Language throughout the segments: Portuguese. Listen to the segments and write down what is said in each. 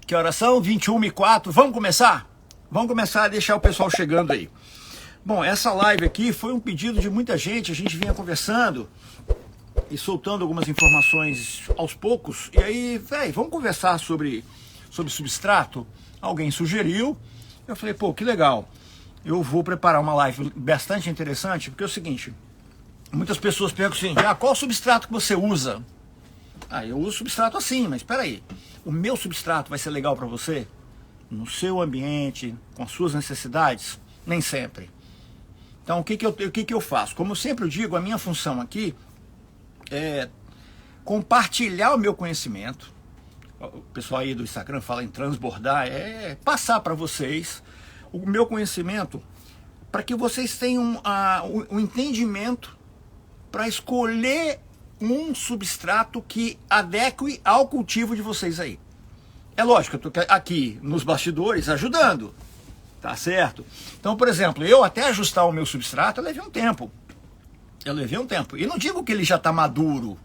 Que horas são? 21h04. Vamos começar? Vamos começar a deixar o pessoal chegando aí. Bom, essa live aqui foi um pedido de muita gente. A gente vinha conversando e soltando algumas informações aos poucos. E aí, vamos conversar sobre substrato? Alguém sugeriu. Eu falei, pô, que legal. Eu vou preparar uma live bastante interessante, porque é o seguinte, muitas pessoas perguntam assim, qual substrato que você usa? Eu uso substrato assim, mas espera aí, o meu substrato vai ser legal para você? No seu ambiente, com as suas necessidades? Nem sempre. Então, o que eu faço? Como eu sempre digo, a minha função aqui é compartilhar o meu conhecimento. O pessoal aí do Instagram fala em transbordar, é passar para vocês o meu conhecimento, para que vocês tenham o entendimento para escolher um substrato que adeque ao cultivo de vocês aí. É lógico, eu estou aqui nos bastidores ajudando, tá certo? Então, por exemplo, eu até ajustar o meu substrato, eu levei um tempo. E não digo que ele já está maduro,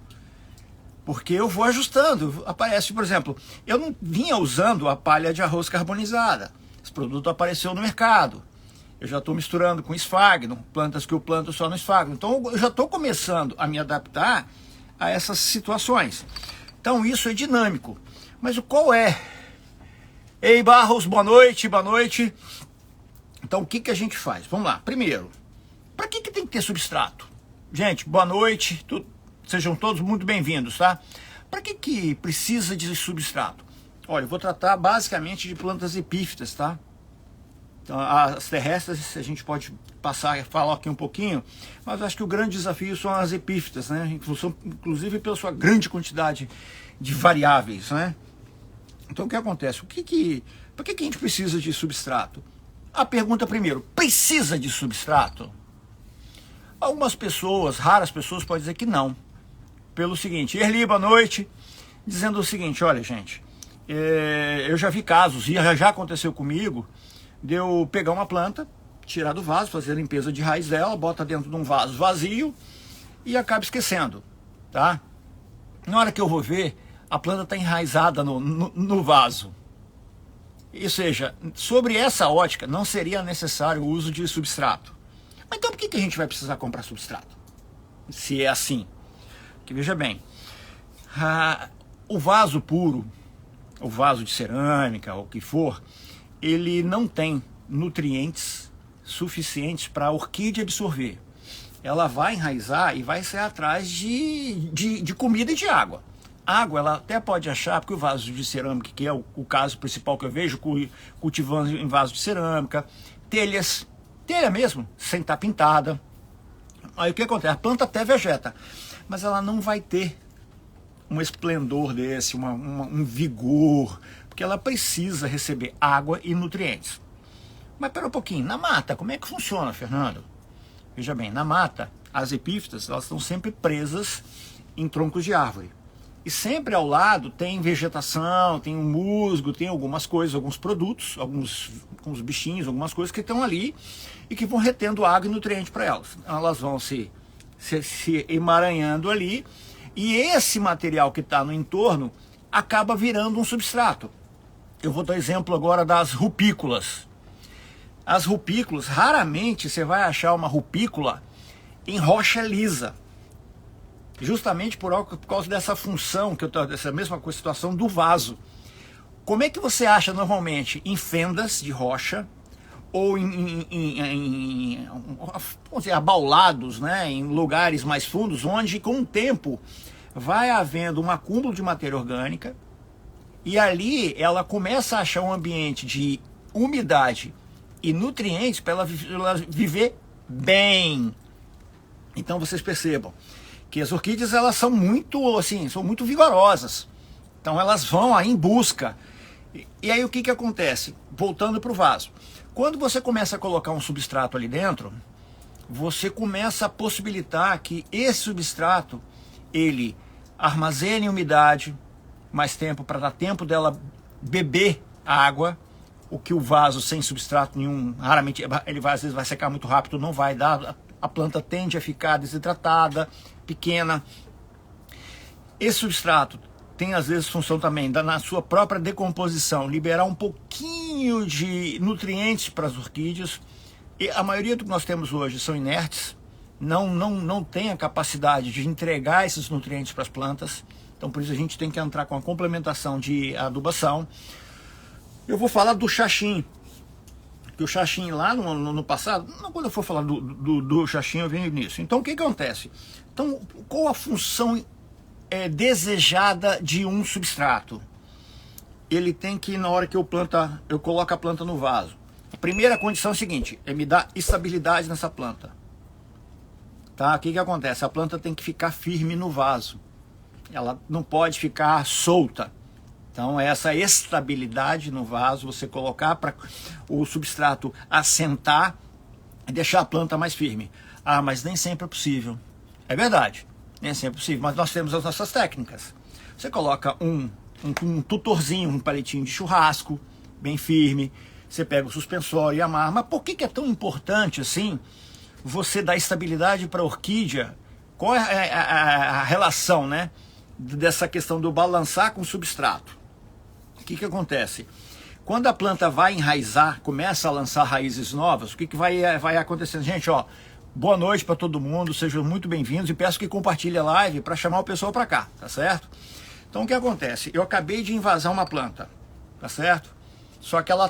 porque eu vou ajustando. Aparece, por exemplo, eu não vinha usando a palha de arroz carbonizada. Esse produto apareceu no mercado. Eu já estou misturando com esfagno, plantas que eu planto só no esfagno. Então eu já estou começando a me adaptar a essas situações. Então isso é dinâmico. Mas qual é? Ei, Barros, boa noite, boa noite. Então o que a gente faz? Vamos lá. Primeiro, para que tem que ter substrato? Gente, boa noite. Sejam todos muito bem-vindos, tá? Para que precisa de substrato? Olha, eu vou tratar basicamente de plantas epífitas, tá? Então, as terrestres a gente pode passar e falar aqui um pouquinho, mas acho que o grande desafio são as epífitas, né? Inclusive pela sua grande quantidade de variáveis, né? Então o que acontece? Por que a gente precisa de substrato? A pergunta primeiro, precisa de substrato? Algumas pessoas, raras pessoas, podem dizer que não. Pelo seguinte, Erli, boa noite, dizendo o seguinte, olha gente, eu já vi casos, e já aconteceu comigo, de eu pegar uma planta, tirar do vaso, fazer a limpeza de raiz dela, bota dentro de um vaso vazio e acaba esquecendo, tá? Na hora que eu vou ver, a planta está enraizada no vaso. Ou seja, sobre essa ótica, não seria necessário o uso de substrato. Mas então por que a gente vai precisar comprar substrato? Se é assim. Que veja bem, o vaso puro, o vaso de cerâmica, ou o que for, ele não tem nutrientes suficientes para a orquídea absorver. Ela vai enraizar e vai ser atrás de comida e de água. Água ela até pode achar, porque o vaso de cerâmica, que é o caso principal que eu vejo, cultivando em vaso de cerâmica, telha mesmo, sem estar pintada. Aí o que acontece? A planta até vegeta, mas ela não vai ter um esplendor desse, um vigor, porque ela precisa receber água e nutrientes. Mas pera um pouquinho, na mata, como é que funciona, Fernando? Veja bem, na mata, as epífitas, elas estão sempre presas em troncos de árvore. E sempre ao lado tem vegetação, tem um musgo, tem algumas coisas, alguns produtos, alguns bichinhos, algumas coisas que estão ali e que vão retendo água e nutriente para elas. Elas vão se emaranhando ali e esse material que está no entorno acaba virando um substrato. Eu vou dar exemplo agora das rupícolas. As rupícolas, raramente você vai achar uma rupícula em rocha lisa. Justamente por causa dessa função, dessa mesma situação do vaso. Como é que você acha normalmente? Em fendas de rocha, ou vamos dizer, abaulados, né? Em lugares mais fundos, onde com o tempo vai havendo um acúmulo de matéria orgânica, e ali ela começa a achar um ambiente de umidade e nutrientes para ela viver bem. Então vocês percebam que as orquídeas elas são muito vigorosas. Então elas vão aí em busca. E aí o que acontece? Voltando para o vaso. Quando você começa a colocar um substrato ali dentro, você começa a possibilitar que esse substrato ele armazene umidade, mais tempo para dar tempo dela beber água, o que o vaso sem substrato nenhum, raramente, ele às vezes vai secar muito rápido, não vai dar, a planta tende a ficar desidratada, pequena. Esse substrato tem às vezes função também na sua própria decomposição, liberar um pouquinho de nutrientes para as orquídeas. E a maioria do que nós temos hoje são inertes, não tem a capacidade de entregar esses nutrientes para as plantas. Então por isso a gente tem que entrar com a complementação de adubação. Eu vou falar do xaxim, que o xaxim lá no passado, quando eu for falar do xaxim eu venho nisso. Então o que acontece? Então qual a função desejada de um substrato? Ele tem que, na hora que eu coloco a planta no vaso, a primeira condição é a seguinte, me dar estabilidade nessa planta. Tá? O que acontece? A planta tem que ficar firme no vaso. Ela não pode ficar solta. Então essa estabilidade no vaso, você colocar para o substrato assentar e deixar a planta mais firme. Ah, mas nem sempre é possível. É verdade, nem sempre é possível, mas nós temos as nossas técnicas. Você coloca um tutorzinho, um palitinho de churrasco, bem firme, você pega o suspensório e amarra. Mas por que é tão importante assim você dar estabilidade para a orquídea? Qual é a relação, né, dessa questão do balançar com o substrato? O que acontece? Quando a planta vai enraizar, começa a lançar raízes novas, o que vai acontecendo? Gente, ó, boa noite para todo mundo, sejam muito bem-vindos e peço que compartilhe a live para chamar o pessoal para cá, tá certo? Então o que acontece? Eu acabei de invasar uma planta, tá certo? Só que ela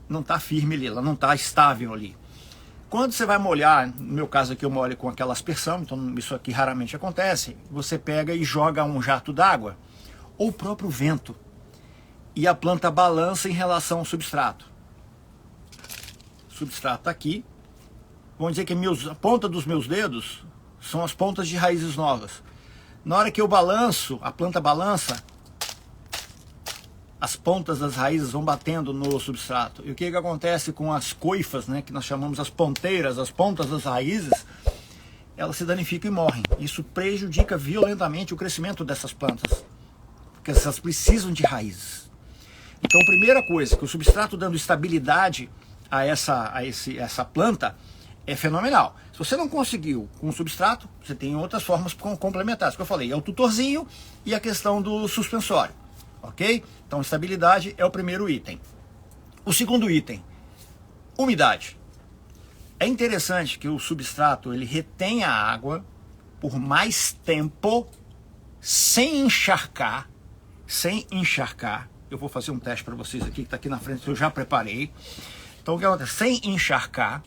não tá firme ali, ela não tá estável ali. Quando você vai molhar, no meu caso aqui eu molho com aquela aspersão, então isso aqui raramente acontece, você pega e joga um jato d'água, ou o próprio vento, e a planta balança em relação ao substrato. O substrato está aqui. Vamos dizer que a ponta dos meus dedos são as pontas de raízes novas. Na hora que eu balanço, a planta balança, as pontas das raízes vão batendo no substrato. E o que acontece com as coifas, né, que nós chamamos as ponteiras, as pontas das raízes, elas se danificam e morrem. Isso prejudica violentamente o crescimento dessas plantas, porque elas precisam de raízes. Então, a primeira coisa, que o substrato dando estabilidade a essa planta é fenomenal. Se você não conseguiu com o substrato, você tem outras formas complementares, que eu falei, é o tutorzinho e a questão do suspensório, ok? Então, estabilidade é o primeiro item. O segundo item, umidade. É interessante que o substrato ele retenha a água por mais tempo sem encharcar. Eu vou fazer um teste para vocês aqui, que está aqui na frente, que eu já preparei. Então, o que acontece? Sem encharcar,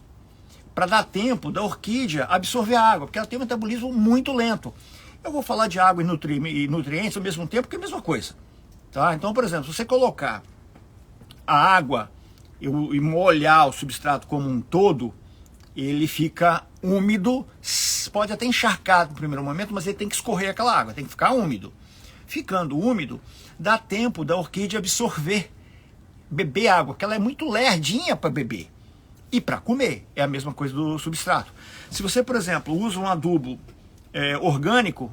para dar tempo da orquídea absorver a água, porque ela tem um metabolismo muito lento. Eu vou falar de água e nutrientes ao mesmo tempo, que é a mesma coisa. Tá? Então, por exemplo, se você colocar a água e molhar o substrato como um todo, ele fica úmido, pode até encharcar no primeiro momento, mas ele tem que escorrer aquela água, tem que ficar úmido. Ficando úmido, dá tempo da orquídea absorver, beber água, porque ela é muito lerdinha para beber. E para comer, é a mesma coisa do substrato. Se você, por exemplo, usa um adubo orgânico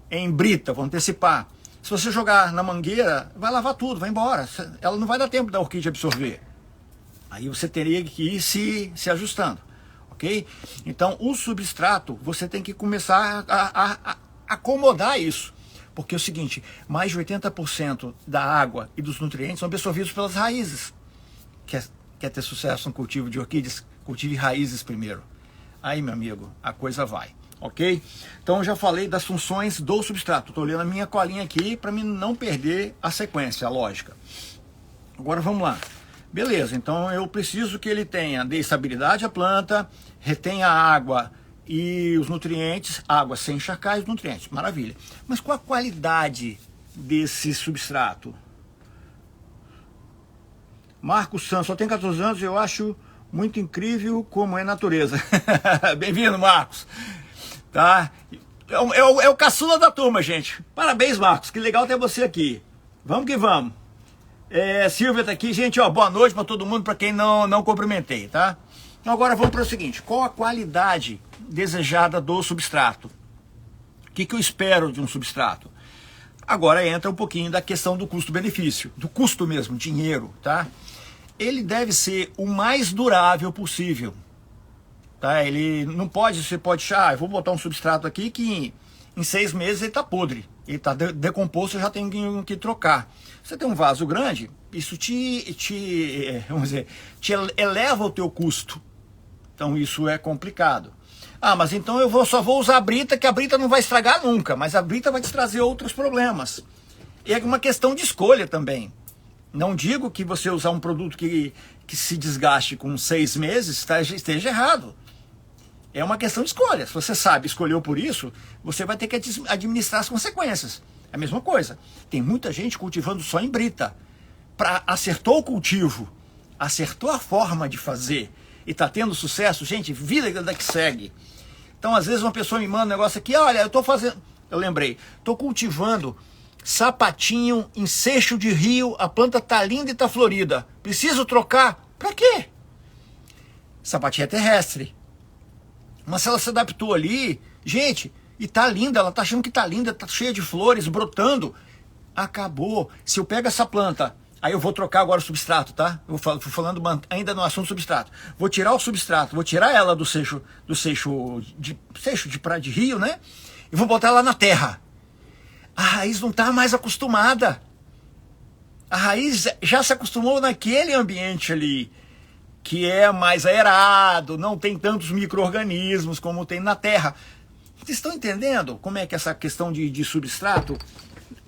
em brita, vou antecipar, se você jogar na mangueira, vai lavar tudo, vai embora. Ela não vai dar tempo da orquídea absorver. Aí você teria que ir se ajustando, ok? Então, o substrato, você tem que começar a acomodar isso. Porque é o seguinte, mais de 80% da água e dos nutrientes são absorvidos pelas raízes. Quer ter sucesso no cultivo de orquídeas? Cultive raízes primeiro. Aí, meu amigo, a coisa vai, ok? Então, eu já falei das funções do substrato. Estou olhando a minha colinha aqui para mim não perder a sequência, a lógica. Agora, vamos lá. Beleza, então eu preciso que ele dê estabilidade à planta, retenha a água e os nutrientes, água sem encharcar e os nutrientes, maravilha. Mas qual a qualidade desse substrato? Marcos Santos, só tem 14 anos e eu acho muito incrível como é a natureza. Bem-vindo, Marcos. Tá? É o caçula da turma, gente. Parabéns, Marcos, que legal ter você aqui. Vamos que vamos. Silvia tá aqui, gente, ó, boa noite para todo mundo, para quem não cumprimentei, tá? Então agora vamos para o seguinte, qual a qualidade desejada do substrato? O que eu espero de um substrato? Agora entra um pouquinho da questão do custo-benefício, do custo mesmo, dinheiro, tá? Ele deve ser o mais durável possível, tá? Ele não pode, você pode achar, eu vou botar um substrato aqui que em 6 meses ele está podre, ele está decomposto, eu já tenho que trocar. Você tem um vaso grande, isso vamos dizer, te eleva o teu custo. Então isso é complicado. Ah, mas então só vou usar a brita, que a brita não vai estragar nunca, mas a brita vai te trazer outros problemas. E é uma questão de escolha também. Não digo que você usar um produto que se desgaste com 6 meses esteja errado. É uma questão de escolha. Se você sabe, escolheu por isso, você vai ter que administrar as consequências. É a mesma coisa. Tem muita gente cultivando só em brita. Acertou o cultivo, acertou a forma de fazer e está tendo sucesso, gente, vida que segue. Então, às vezes, uma pessoa me manda um negócio aqui, olha, eu lembrei, estou cultivando sapatinho em seixo de rio, a planta tá linda e tá florida. Preciso trocar? Para quê? Sapatinho é terrestre. Mas se ela se adaptou ali, gente, e tá linda, ela tá achando que tá linda, tá cheia de flores, brotando. Acabou. Se eu pego essa planta, aí eu vou trocar agora o substrato, tá? Eu vou falando ainda no assunto substrato. Vou tirar o substrato, vou tirar ela do seixo de rio, né? E vou botar ela na terra. A raiz não tá mais acostumada. A raiz já se acostumou naquele ambiente ali, que é mais aerado, não tem tantos micro-organismos como tem na terra. Vocês estão entendendo como é que essa questão de substrato?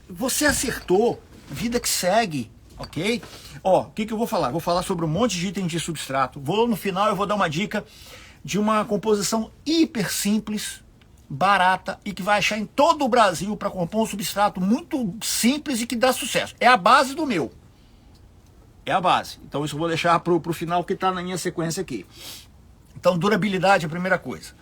Você acertou, vida que segue, ok? Ó, o que eu vou falar? Vou falar sobre um monte de itens de substrato. No final eu vou dar uma dica de uma composição hiper simples, barata e que vai achar em todo o Brasil para compor um substrato muito simples e que dá sucesso. É a base do meu. É a base. Então isso eu vou deixar para o final que está na minha sequência aqui. Então durabilidade é a primeira coisa.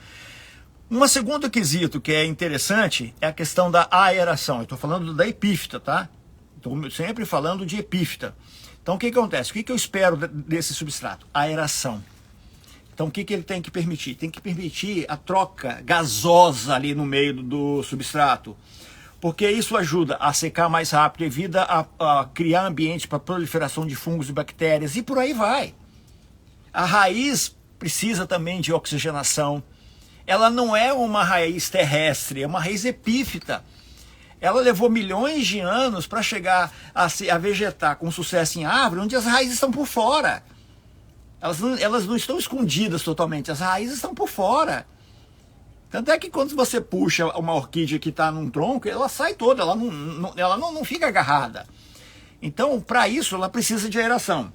Um segundo quesito que é interessante é a questão da aeração. Eu estou falando da epífita, tá? Estou sempre falando de epífita. Então o que acontece? O que eu espero desse substrato? Aeração. Então o que ele tem que permitir? Tem que permitir a troca gasosa ali no meio do substrato. Porque isso ajuda a secar mais rápido, evita a criar ambiente para proliferação de fungos e bactérias e por aí vai. A raiz precisa também de oxigenação. Ela não é uma raiz terrestre, é uma raiz epífita. Ela levou milhões de anos para chegar a vegetar com sucesso em árvore, onde as raízes estão por fora. Elas não estão escondidas totalmente, as raízes estão por fora. Tanto é que quando você puxa uma orquídea que está num tronco, ela sai toda, ela não fica agarrada. Então, para isso, ela precisa de aeração.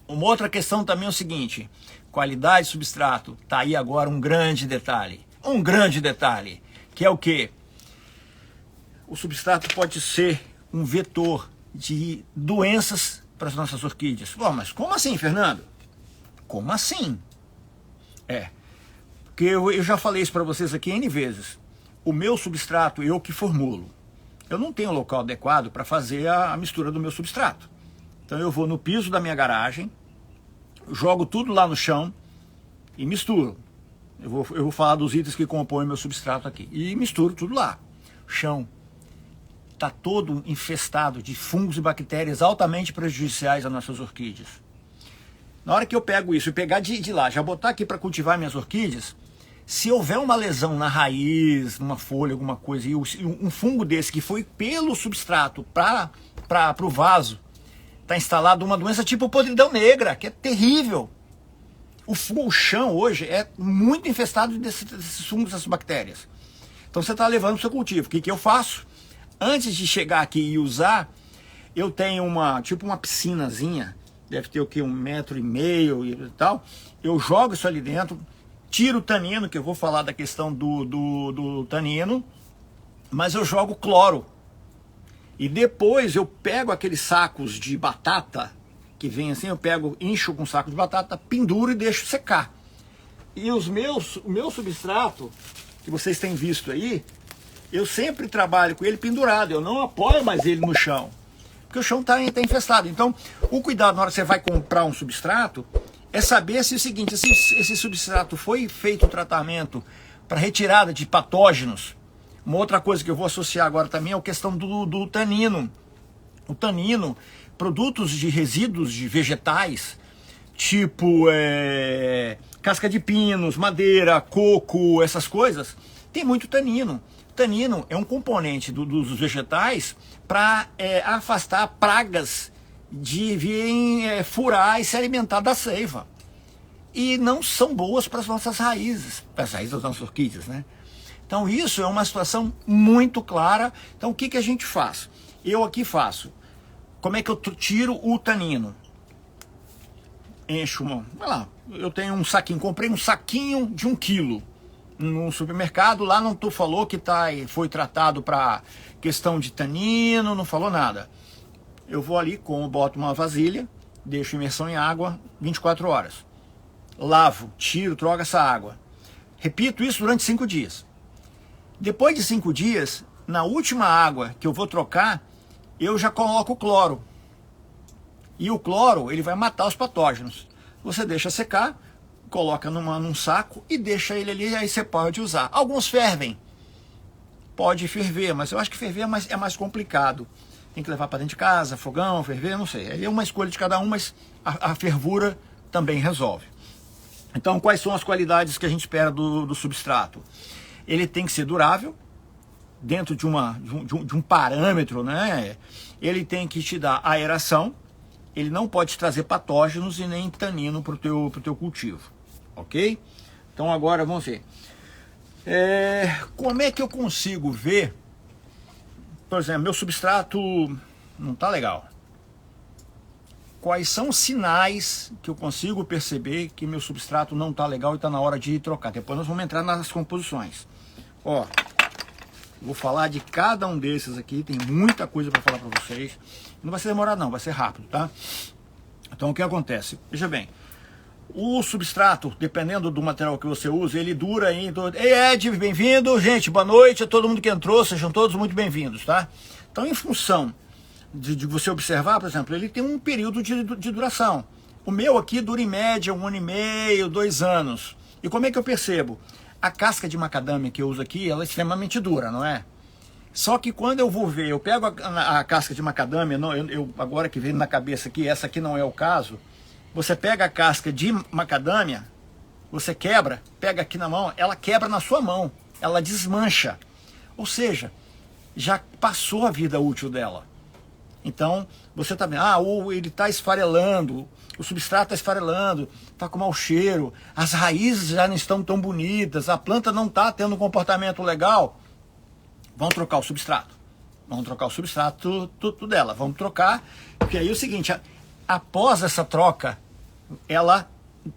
Uma outra questão também é o seguinte, qualidade de substrato. Está aí agora um grande detalhe, que é o quê? O substrato pode ser um vetor de doenças para as nossas orquídeas. Bom, mas como assim, Fernando? Como assim? Porque eu já falei isso para vocês aqui N vezes. O meu substrato, eu que formulo. Eu não tenho local adequado para fazer a mistura do meu substrato. Então eu vou no piso da minha garagem, jogo tudo lá no chão e misturo. Eu vou falar dos itens que compõem meu substrato aqui. E misturo tudo lá. O chão está todo infestado de fungos e bactérias altamente prejudiciais às nossas orquídeas. Na hora que eu pego isso e pegar de lá, já botar aqui para cultivar minhas orquídeas, se houver uma lesão na raiz, numa folha, alguma coisa, e um fungo desse que foi pelo substrato para o vaso, está instalado uma doença tipo podridão negra, que é terrível. O chão hoje é muito infestado desses fungos, dessas bactérias. Então você está levando o seu cultivo. O que eu faço? Antes de chegar aqui e usar, eu tenho uma piscinazinha, deve ter o que, 1,5 m e tal. Eu jogo isso ali dentro, tiro o tanino, que eu vou falar da questão do tanino, mas eu jogo cloro. E depois eu pego aqueles sacos de batata, que vem assim, encho com um saco de batata, penduro e deixo secar. E o meu substrato, que vocês têm visto aí, eu sempre trabalho com ele pendurado, eu não apoio mais ele no chão, porque o chão está infestado. Então, o cuidado na hora que você vai comprar um substrato, é saber se é o seguinte, esse substrato foi feito o tratamento para retirada de patógenos. Uma outra coisa que eu vou associar agora também é a questão do tanino. O tanino, produtos de resíduos de vegetais, tipo casca de pinos, madeira, coco, essas coisas, tem muito tanino. tanino é um componente dos vegetais para afastar pragas de virem furar e se alimentar da seiva. E não são boas para as nossas raízes, para as raízes das nossas orquídeas, né? Então isso é uma situação muito clara. Então o que, que a gente faz? Eu aqui faço. Como é que eu tiro o tanino? Encho vai lá, eu tenho um saquinho, comprei um saquinho de 1 quilo no supermercado, lá não falou que foi tratado para questão de tanino, não falou nada. Eu vou ali, boto uma vasilha, deixo imersão em água 24 horas. Lavo, tiro, troco essa água. Repito isso durante 5 dias. Depois de 5 dias, na última água que eu vou trocar, eu já coloco o cloro. E o cloro, ele vai matar os patógenos. Você deixa secar, coloca num saco e deixa ele ali, aí você pode usar. Alguns fervem. Pode ferver, mas eu acho que ferver é mais complicado. Tem que levar para dentro de casa, fogão, ferver, não sei. Aí é uma escolha de cada um, mas a fervura também resolve. Então, quais são as qualidades que a gente espera do substrato? Ele tem que ser durável, dentro de um parâmetro, né? Ele tem que te dar aeração. Ele não pode trazer patógenos e nem tanino para o teu cultivo, ok? Então agora vamos ver. Como é que eu consigo ver, por exemplo, meu substrato não está legal. Quais são os sinais que eu consigo perceber que meu substrato não está legal e está na hora de trocar? Depois nós vamos entrar nas composições. Ó, vou falar de cada um desses aqui, tem muita coisa para falar para vocês. Não vai ser demorado não, vai ser rápido, tá? Então o que acontece? Veja bem, o substrato, dependendo do material que você usa, ele dura em... Ei Ed, bem-vindo, gente, boa noite a todo mundo que entrou, sejam todos muito bem-vindos, tá? Então em função de você observar, por exemplo, ele tem um período de duração. O meu aqui dura em média 1 ano e meio, 2 anos. E como é que eu percebo? A casca de macadâmia que eu uso aqui, ela é extremamente dura, não é? Só que quando eu vou ver, eu pego a casca de macadâmia, agora que veio na cabeça aqui, essa aqui não é o caso, você pega a casca de macadâmia, você quebra, pega aqui na mão, ela quebra na sua mão, ela desmancha. Ou seja, já passou a vida útil dela. Então, você está vendo, ele está esfarelando, o substrato está esfarelando, está com mau cheiro, as raízes já não estão tão bonitas, a planta não está tendo um comportamento legal. Vamos trocar o substrato. Vamos trocar o substrato tudo dela. Vamos trocar, porque aí é o seguinte, após essa troca, ela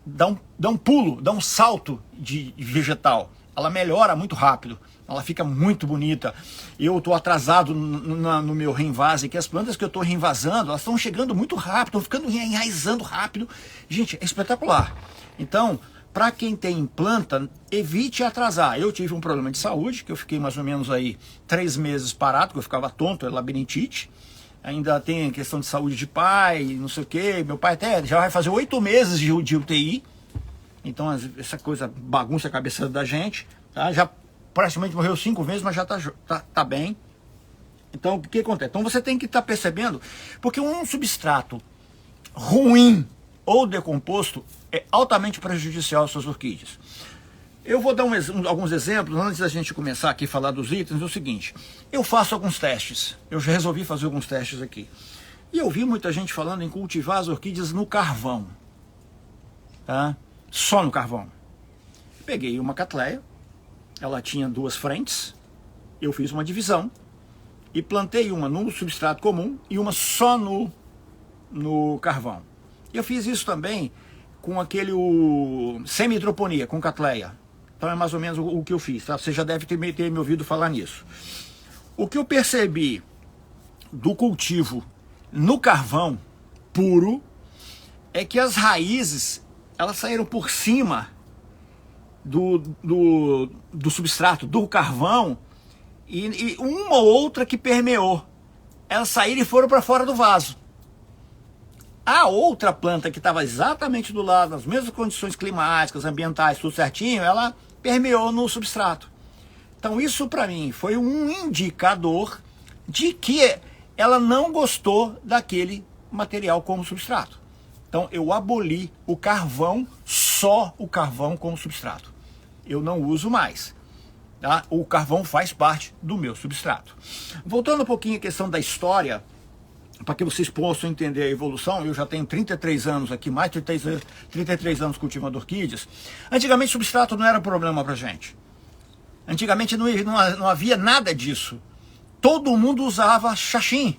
dá um pulo, dá um salto de vegetal. Ela melhora muito rápido, ela fica muito bonita. Eu estou atrasado no meu reinvase, que as plantas que eu estou reinvasando, elas estão chegando muito rápido, estão ficando enraizando rápido. Gente, é espetacular. Então, para quem tem planta, evite atrasar. Eu tive um problema de saúde, que eu fiquei mais ou menos aí 3 meses parado, que eu ficava tonto, labirintite. Ainda tem a questão de saúde de pai, não sei o quê. Meu pai até já vai fazer 8 meses de UTI. Então essa coisa bagunça a cabeça da gente. Tá? Já praticamente morreu 5 vezes, mas já tá bem. Então o que acontece? Então você tem que estar percebendo, porque um substrato ruim ou decomposto é altamente prejudicial às suas orquídeas. Eu vou dar alguns exemplos, antes da gente começar aqui a falar dos itens, é o seguinte, eu faço alguns testes, eu já resolvi fazer alguns testes aqui, e eu vi muita gente falando em cultivar as orquídeas no carvão, tá? Só no carvão. Peguei uma catleia, ela tinha 2 frentes, eu fiz uma divisão, e plantei uma no substrato comum e uma só no carvão. Eu fiz isso também com semi-hidroponia, com catleia. Então é mais ou menos o que eu fiz, tá? Você já deve ter me ouvido falar nisso. O que eu percebi do cultivo no carvão puro é que as raízes, elas saíram por cima do substrato, do carvão, e uma ou outra que permeou. Elas saíram e foram para fora do vaso. A outra planta que estava exatamente do lado, nas mesmas condições climáticas, ambientais, tudo certinho, ela permeou no substrato. Então isso para mim foi um indicador de que ela não gostou daquele material como substrato. Então eu aboli o carvão, só o carvão como substrato. Eu não uso mais. Tá? O carvão faz parte do meu substrato. Voltando um pouquinho à questão da história, para que vocês possam entender a evolução, eu já tenho 33 anos aqui, mais de 33 anos cultivando orquídeas. Antigamente substrato não era problema para gente. Antigamente não havia nada disso. Todo mundo usava xaxim.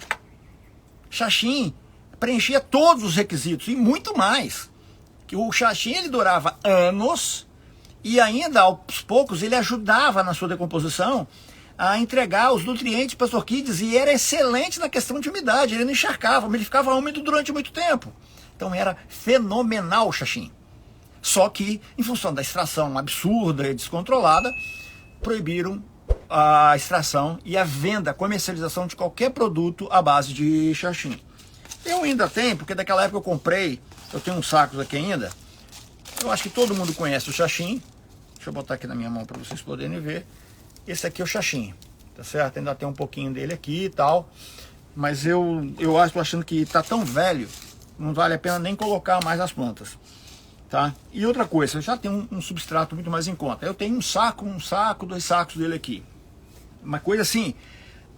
Xaxim preenchia todos os requisitos e muito mais. Que o xaxim ele durava anos e ainda aos poucos ele ajudava na sua decomposição a entregar os nutrientes para as orquídeas e era excelente na questão de umidade, ele não encharcava, ele ficava úmido durante muito tempo. Então era fenomenal o xaxim. Só que, em função da extração absurda e descontrolada, proibiram a extração e a venda, a comercialização de qualquer produto à base de xaxim. Eu ainda tenho, porque daquela época eu comprei, eu tenho uns sacos aqui ainda, eu acho que todo mundo conhece o xaxim. Deixa eu botar aqui na minha mão para vocês poderem ver. Esse aqui é o xaxim, tá certo? Ainda tem um pouquinho dele aqui e tal, mas eu estou achando que está tão velho, não vale a pena nem colocar mais as plantas, tá? E outra coisa, eu já tenho um substrato muito mais em conta. Eu tenho um saco, 2 sacos dele aqui. Uma coisa assim,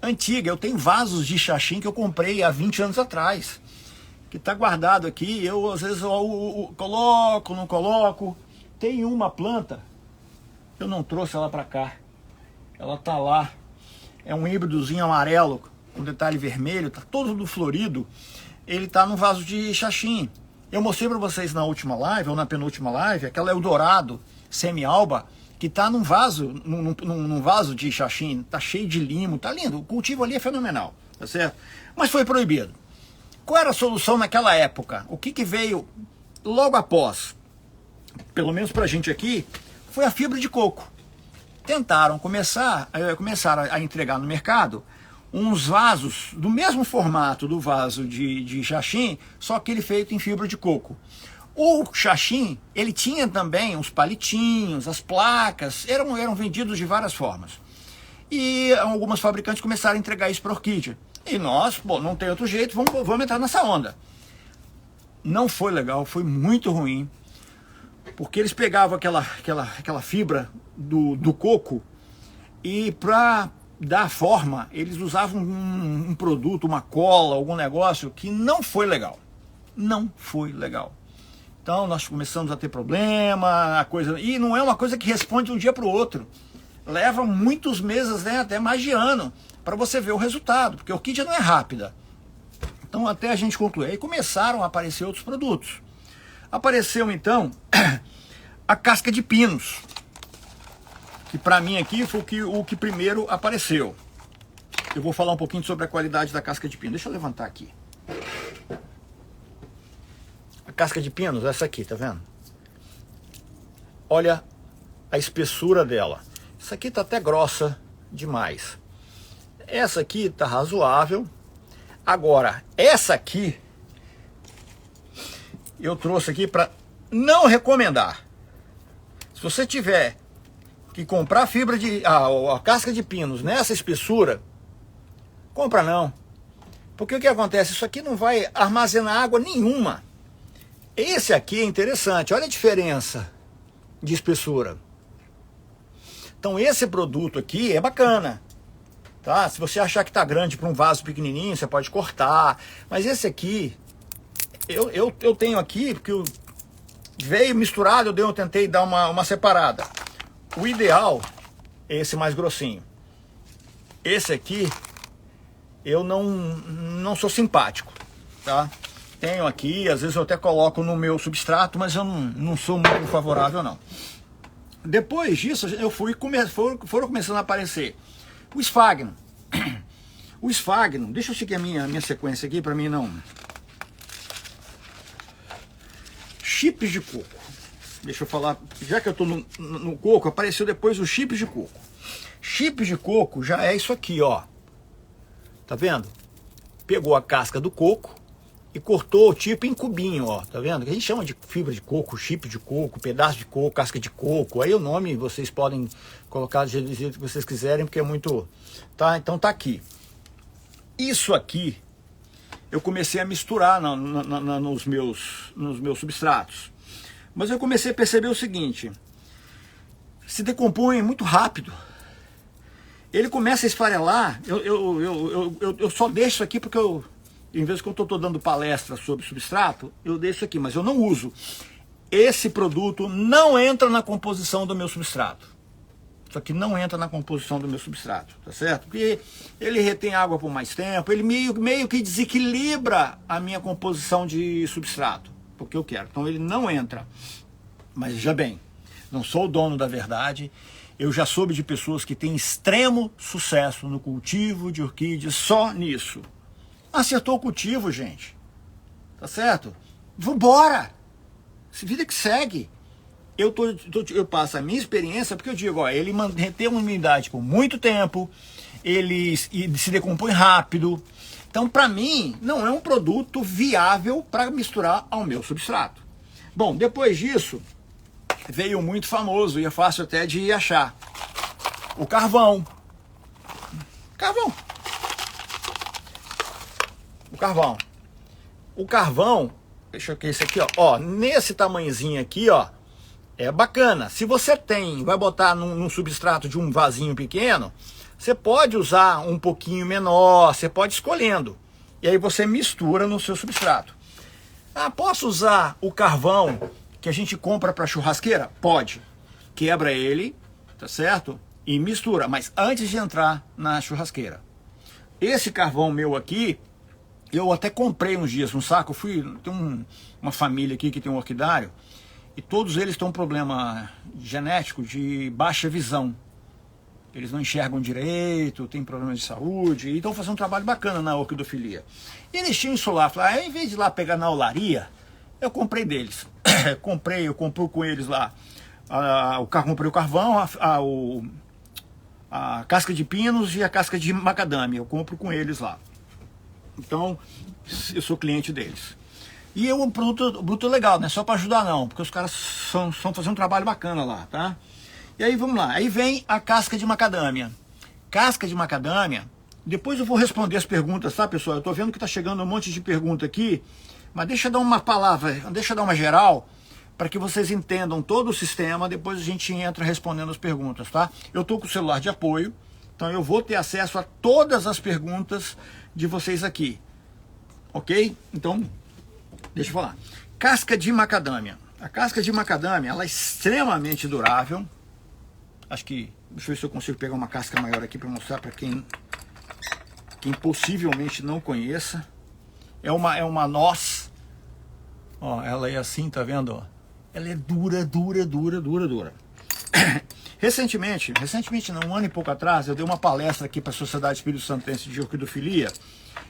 antiga, eu tenho vasos de xaxim que eu comprei há 20 anos atrás, que está guardado aqui, eu às vezes coloco, não coloco. Tem uma planta, eu não trouxe ela para cá, ela tá lá, é um híbridozinho amarelo, com detalhe vermelho, tá todo florido, ele tá no vaso de xaxim. Eu mostrei para vocês na última live, ou na penúltima live, aquela Eldorado semi-alba, que tá num vaso, num vaso de xaxim, tá cheio de limo, tá lindo, o cultivo ali é fenomenal, tá certo? Mas foi proibido. Qual era a solução naquela época? O que veio logo após, pelo menos pra gente aqui, foi a fibra de coco. Começaram a entregar no mercado uns vasos do mesmo formato do vaso de xaxim, só que ele feito em fibra de coco. O xaxim, ele tinha também os palitinhos, as placas, eram vendidos de várias formas. E algumas fabricantes começaram a entregar isso para a orquídea. E nós, bom, não tem outro jeito, vamos entrar nessa onda. Não foi legal, foi muito ruim, porque eles pegavam aquela fibra do coco e para dar forma, eles usavam um produto, uma cola, algum negócio que não foi legal. Não foi legal. Então nós começamos a ter problema, e não é uma coisa que responde de um dia para o outro. Leva muitos meses, né, até mais de ano, para você ver o resultado, porque a orquídea não é rápida. Então até a gente concluir. Aí começaram a aparecer outros produtos. Apareceu então a casca de pinos, que para mim aqui foi o que primeiro apareceu. Eu vou falar um pouquinho sobre a qualidade da casca de pino. Deixa eu levantar aqui. A casca de pinos, essa aqui, tá vendo? Olha a espessura dela. Essa aqui tá até grossa demais. Essa aqui tá razoável. Agora, essa aqui eu trouxe aqui para não recomendar. Se você tiver que comprar fibra a casca de pinos nessa espessura, compra não. Porque o que acontece? Isso aqui não vai armazenar água nenhuma. Esse aqui é interessante, olha a diferença de espessura. Então esse produto aqui é bacana, tá? Se você achar que tá grande para um vaso pequenininho, você pode cortar. Mas esse aqui, eu tenho aqui, porque veio misturado, eu tentei dar uma separada. O ideal é esse mais grossinho. Esse aqui, eu não sou simpático, tá? Tenho aqui, às vezes eu até coloco no meu substrato, mas eu não sou muito favorável não. Depois disso, foram começando a aparecer o Sphagnon. O Sphagnon, deixa eu seguir a minha sequência aqui para mim não. Chips de coco. Deixa eu falar, já que eu estou no coco, apareceu depois o chips de coco. Chips de coco já é isso aqui, ó. Tá vendo? Pegou a casca do coco e cortou tipo em cubinho, ó. Tá vendo? A gente chama de fibra de coco, chip de coco, pedaço de coco, casca de coco. Aí o nome vocês podem colocar do jeito que vocês quiserem, porque é muito... Tá? Então tá aqui. Isso aqui eu comecei a misturar nos meus substratos. Mas eu comecei a perceber o seguinte: se decompõe muito rápido. ele começa a esfarelar. Eu só deixo isso aqui porque em vez que eu estou dando palestra sobre substrato, eu deixo isso aqui, mas eu não uso. Esse produto não entra na composição do meu substrato. Isso aqui não entra na composição do meu substrato, tá certo? Porque ele retém água por mais tempo, ele meio que desequilibra a minha composição de substrato, porque eu quero. Então ele não entra. Mas já bem, não sou o dono da verdade. Eu já soube de pessoas que têm extremo sucesso no cultivo de orquídeas só nisso. Acertou o cultivo, gente. Tá certo? Vambora! Se vida que segue. Eu passo a minha experiência, porque eu digo, ó, ele retém uma umidade por muito tempo, ele se decompõe rápido. Então, para mim, não é um produto viável para misturar ao meu substrato. Bom, depois disso, veio muito famoso e é fácil até de achar. O carvão. Carvão. O carvão, deixa eu ver esse aqui, ó, nesse tamanhozinho aqui, ó, é bacana. Se você vai botar num substrato de um vasinho pequeno, você pode usar um pouquinho menor, você pode escolhendo. E aí você mistura no seu substrato. Ah, posso usar o carvão que a gente compra para churrasqueira? Pode. Quebra ele, tá certo? E mistura, mas antes de entrar na churrasqueira. Esse carvão meu aqui, eu até comprei uns dias um saco. Tem uma família aqui que tem um orquidário, e todos eles têm um problema genético de baixa visão. Eles não enxergam direito, tem problemas de saúde, e estão fazendo um trabalho bacana na orquidofilia. E eles tinham isso lá, falaram, em vez de ir lá pegar na olaria, eu comprei deles. Eu compro com eles lá. Comprei o carvão, a casca de pinos e a casca de macadâmia. Eu compro com eles lá. Então, eu sou cliente deles. E é um produto legal, não é só para ajudar não, porque os caras são fazendo um trabalho bacana lá, tá? E aí vamos lá, aí vem a casca de macadâmia. Casca de macadâmia, depois eu vou responder as perguntas, tá, pessoal? Eu tô vendo que tá chegando um monte de pergunta aqui, mas deixa eu dar uma palavra, deixa eu dar uma geral, para que vocês entendam todo o sistema, depois a gente entra respondendo as perguntas, tá? Eu tô com o celular de apoio, então eu vou ter acesso a todas as perguntas de vocês aqui, ok? Então, deixa eu falar. Casca de macadâmia. A casca de macadâmia, ela é extremamente durável. Acho que, deixa eu ver se eu consigo pegar uma casca maior aqui para mostrar para quem possivelmente não conheça. É uma noz. Ó, ela é assim, tá vendo? Ó? Ela é dura. Recentemente não, um ano e pouco atrás, eu dei uma palestra aqui para a Sociedade Espírito Santense de Orquidofilia,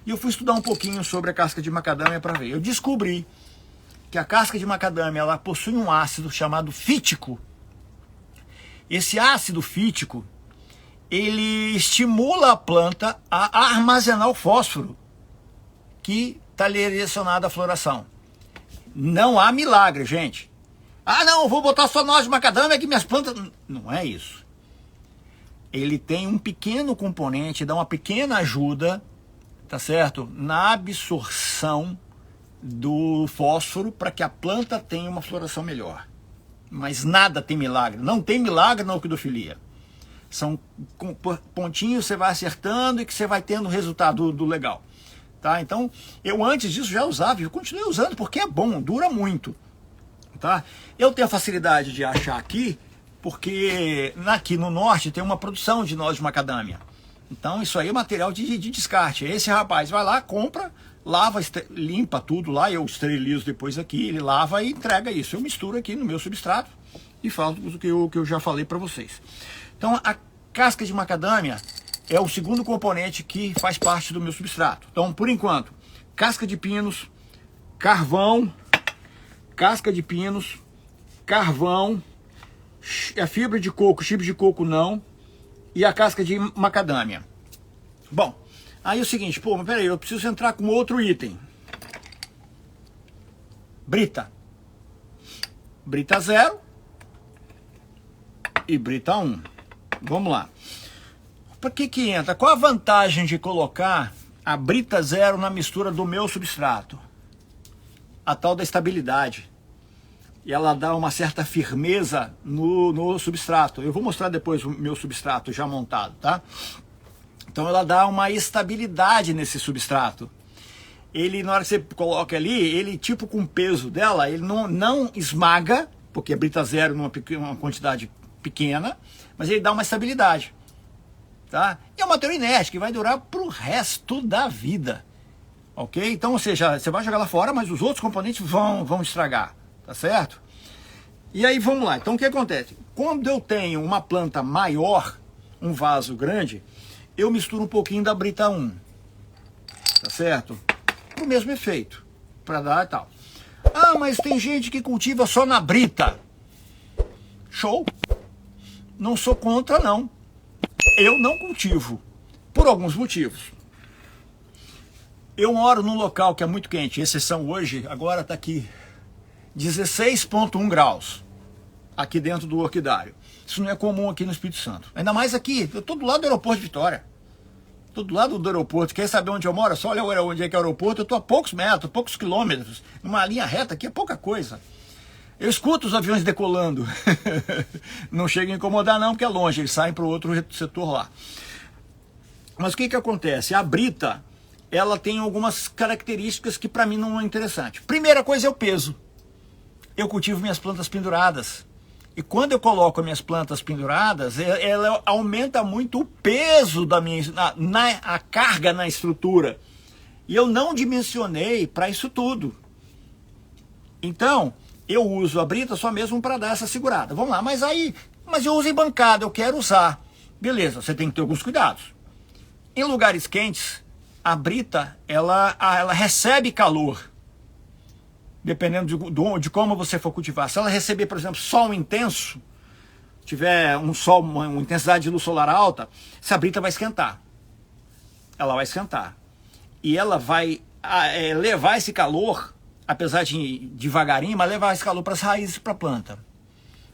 e eu fui estudar um pouquinho sobre a casca de macadâmia para ver. Eu descobri que a casca de macadâmia, ela possui um ácido chamado fítico. Esse ácido fítico, ele estimula a planta a armazenar o fósforo que está direcionado à floração. Não há milagre, gente. Ah, não, eu vou botar só noz de macadâmia que minhas plantas... Não é isso. Ele tem um pequeno componente, dá uma pequena ajuda, tá certo? Na absorção do fósforo para que a planta tenha uma floração melhor. Mas nada tem milagre. Não tem milagre na orquidofilia. São pontinhos que você vai acertando e que você vai tendo resultado do legal. Tá? Então, eu antes disso já usava, eu continuei usando porque é bom, dura muito. Tá? Eu tenho a facilidade de achar aqui, porque aqui no norte tem uma produção de noz de macadâmia. Então isso aí é material de descarte. Esse rapaz vai lá, compra, lava, limpa tudo lá, eu esterilizo depois aqui, ele lava e entrega isso. Eu misturo aqui no meu substrato e falo o que eu já falei para vocês. Então a casca de macadâmia é o segundo componente que faz parte do meu substrato. Então, por enquanto, casca de pinos, carvão, casca de pinos, carvão, a fibra de coco, chip de coco não, e a casca de macadâmia. Bom, aí é o seguinte, pô, mas peraí, eu preciso entrar com outro item. Brita. Brita 0 e Brita 1. Vamos lá. Para que entra? Qual a vantagem de colocar a Brita 0 na mistura do meu substrato? A tal da estabilidade. e ela dá uma certa firmeza no substrato. Eu vou mostrar depois o meu substrato já montado, tá? Então ela dá uma estabilidade nesse substrato. Ele, na hora que você coloca ali, ele tipo com o peso dela, ele não esmaga, porque é brita zero numa quantidade pequena, mas ele dá uma estabilidade. Tá? E é um material inerte que vai durar para o resto da vida, ok? Então, ou seja, você vai jogar lá fora, mas os outros componentes vão estragar, tá certo? E aí vamos lá, então o que acontece? Quando eu tenho uma planta maior, um vaso grande, eu misturo um pouquinho da Brita 1, tá certo? Para o mesmo efeito, para dar e tal. Ah, mas tem gente que cultiva só na Brita. Show! Não sou contra, não. Eu não cultivo, por alguns motivos. Eu moro num local que é muito quente, exceção hoje, agora está aqui 16,1 graus, aqui dentro do orquidário. Isso não é comum aqui no Espírito Santo. Ainda mais aqui, eu estou do lado do aeroporto de Vitória. Estou do lado do aeroporto, quer saber onde eu moro? Só olha onde é que é o aeroporto, eu estou a poucos metros, poucos quilômetros, numa linha reta aqui é pouca coisa. Eu escuto os aviões decolando. Não chega a incomodar não, porque é longe, eles saem para o outro setor lá. Mas o que acontece? A Brita, ela tem algumas características que para mim não é interessante. Primeira coisa é o peso. Eu cultivo minhas plantas penduradas. E quando eu coloco minhas plantas penduradas, ela aumenta muito o peso da minha, a carga na estrutura. E eu não dimensionei para isso tudo. Então, eu uso a Brita só mesmo para dar essa segurada. Vamos lá, mas eu uso em bancada, eu quero usar. Beleza, você tem que ter alguns cuidados. Em lugares quentes, a Brita, ela recebe calor. Dependendo de como você for cultivar. Se ela receber, por exemplo, sol intenso, tiver um sol, uma intensidade de luz solar alta, essa Brita vai esquentar. Ela vai esquentar. E ela vai levar esse calor, apesar de devagarinho, mas levar esse calor para as raízes, para a planta.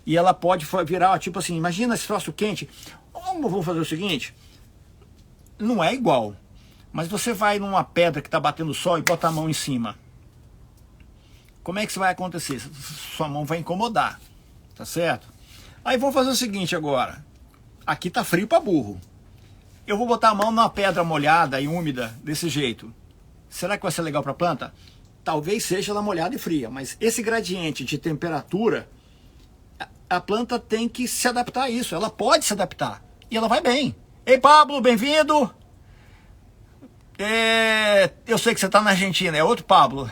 E ela pode virar, tipo assim, imagina esse troço quente. Vamos fazer o seguinte, não é igual, mas você vai numa pedra que está batendo sol e bota a mão em cima. Como é que isso vai acontecer? Sua mão vai incomodar, tá certo? Aí vamos fazer o seguinte agora. Aqui tá frio para burro. Eu vou botar a mão numa pedra molhada e úmida desse jeito. Será que vai ser legal para a planta? Talvez seja ela molhada e fria, mas esse gradiente de temperatura, a planta tem que se adaptar a isso. Ela pode se adaptar e ela vai bem. Ei, Pablo, bem-vindo! Eu sei que você está na Argentina, é outro Pablo.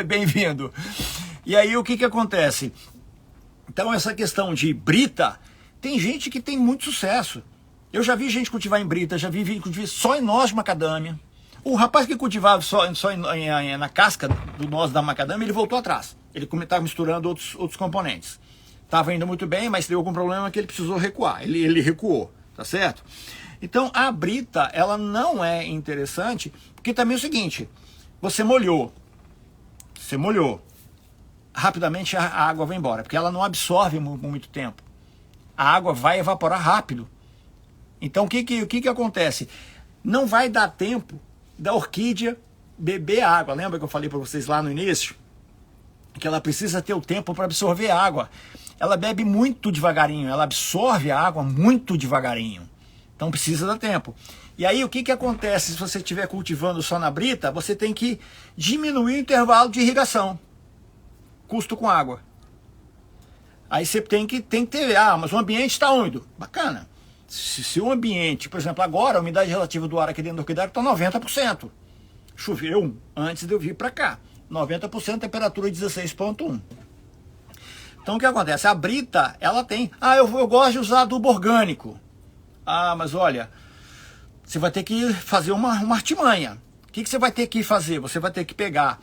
Bem-vindo. E aí o que acontece? Então essa questão de Brita, tem gente que tem muito sucesso. Eu já vi gente cultivar em Brita, já vi gente cultivar só em noz de macadâmia. O rapaz que cultivava só na casca do noz da macadâmia, ele voltou atrás. Ele estava misturando outros componentes. Estava indo muito bem, mas deu algum problema que ele precisou recuar. Ele recuou, tá certo? Então a Brita, ela não é interessante, porque também é o seguinte, você molhou, rapidamente a água vai embora, porque ela não absorve por muito tempo. A água vai evaporar rápido. Então o que acontece? Não vai dar tempo da orquídea beber água. Lembra que eu falei para vocês lá no início? Que ela precisa ter o tempo para absorver a água. Ela bebe muito devagarinho, ela absorve a água muito devagarinho. Então precisa dar tempo. E aí o que acontece se você estiver cultivando só na Brita? Você tem que diminuir o intervalo de irrigação. Custo com água. Aí você tem que ter, mas o ambiente está úmido. Bacana. Se o ambiente, por exemplo, agora a umidade relativa do ar aqui dentro do orquidário está 90%. Choveu antes de eu vir para cá. 90%, temperatura 16,1. Então o que acontece? A Brita, ela tem... eu gosto de usar adubo orgânico. Mas olha, você vai ter que fazer uma artimanha. O que você vai ter que fazer? Você vai ter que pegar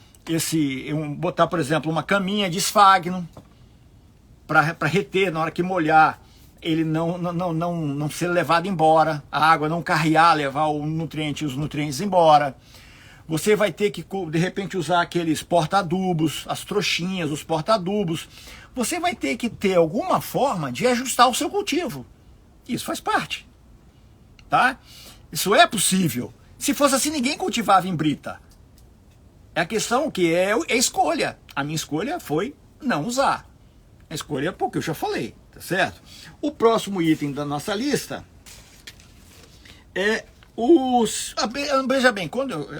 botar, por exemplo, uma caminha de esfagno para reter, na hora que molhar, ele não ser levado embora, a água não carrear, levar os nutrientes embora. Você vai ter que, de repente, usar aqueles porta-adubos, as trouxinhas, os porta-adubos. Você vai ter que ter alguma forma de ajustar o seu cultivo. Isso faz parte. Tá? Isso é possível. Se fosse assim, ninguém cultivava em Brita. É a questão que é escolha. A minha escolha foi não usar. A escolha é porque eu já falei, tá certo? O próximo item da nossa lista é veja bem,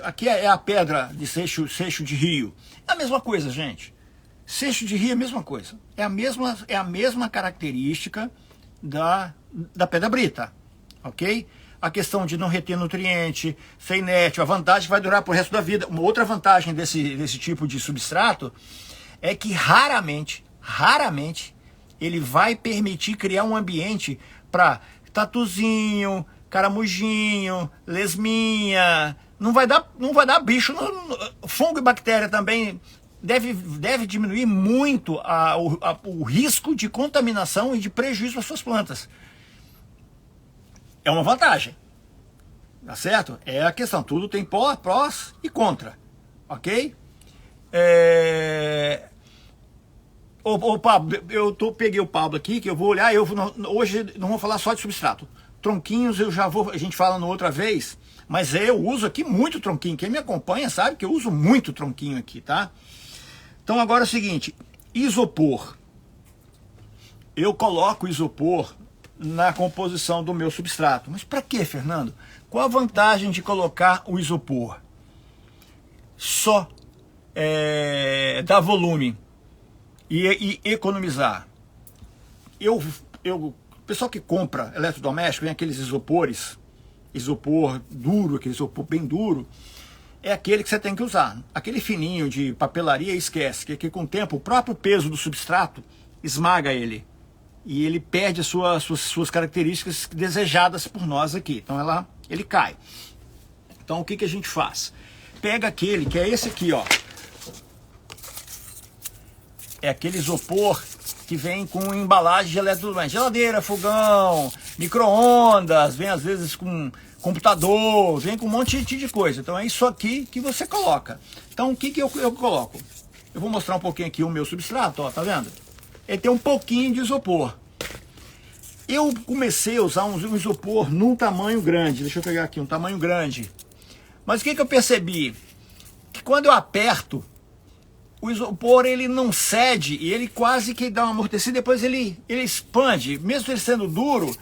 aqui é a pedra de seixo de rio. É a mesma coisa, gente. Seixo de rio é a mesma coisa. É a mesma característica da pedra brita, ok? A questão de não reter nutriente, ser inerte, a vantagem vai durar pro resto da vida. Uma outra vantagem desse tipo de substrato é que raramente ele vai permitir criar um ambiente para tatuzinho, caramujinho, lesminha. Não vai dar bicho. Fungo e bactéria também deve diminuir muito o risco de contaminação e de prejuízo às suas plantas. É uma vantagem, tá certo? É a questão, tudo tem prós e contra, ok? Pablo, peguei o Pablo aqui, que eu vou olhar, hoje não vou falar só de substrato. Tronquinhos a gente fala na outra vez, mas eu uso aqui muito tronquinho. Quem me acompanha sabe que eu uso muito tronquinho aqui, tá? Então agora é o seguinte, isopor. Eu coloco isopor na composição do meu substrato. Mas para que, Fernando? Qual a vantagem de colocar o isopor? Só dar volume e economizar. O pessoal que compra eletrodoméstico, vem aqueles isopor duro, aquele isopor bem duro, é aquele que você tem que usar. Aquele fininho de papelaria, esquece, que com o tempo o próprio peso do substrato esmaga ele. E ele perde as suas características desejadas por nós aqui. Então ele cai. Então o que a gente faz? Pega aquele, que é esse aqui, ó. É aquele isopor que vem com embalagem de eletrodoméstico. Geladeira, fogão, micro-ondas, vem às vezes com computador, vem com um monte de coisa. Então é isso aqui que você coloca. Então o que eu coloco? Eu vou mostrar um pouquinho aqui o meu substrato, ó, tá vendo? Ele tem um pouquinho de isopor. Eu comecei a usar um isopor num tamanho grande. Deixa eu pegar aqui, um tamanho grande. Mas o que eu percebi? Que quando eu aperto, o isopor ele não cede e ele quase que dá uma amortecida, depois ele expande. Mesmo ele sendo duro,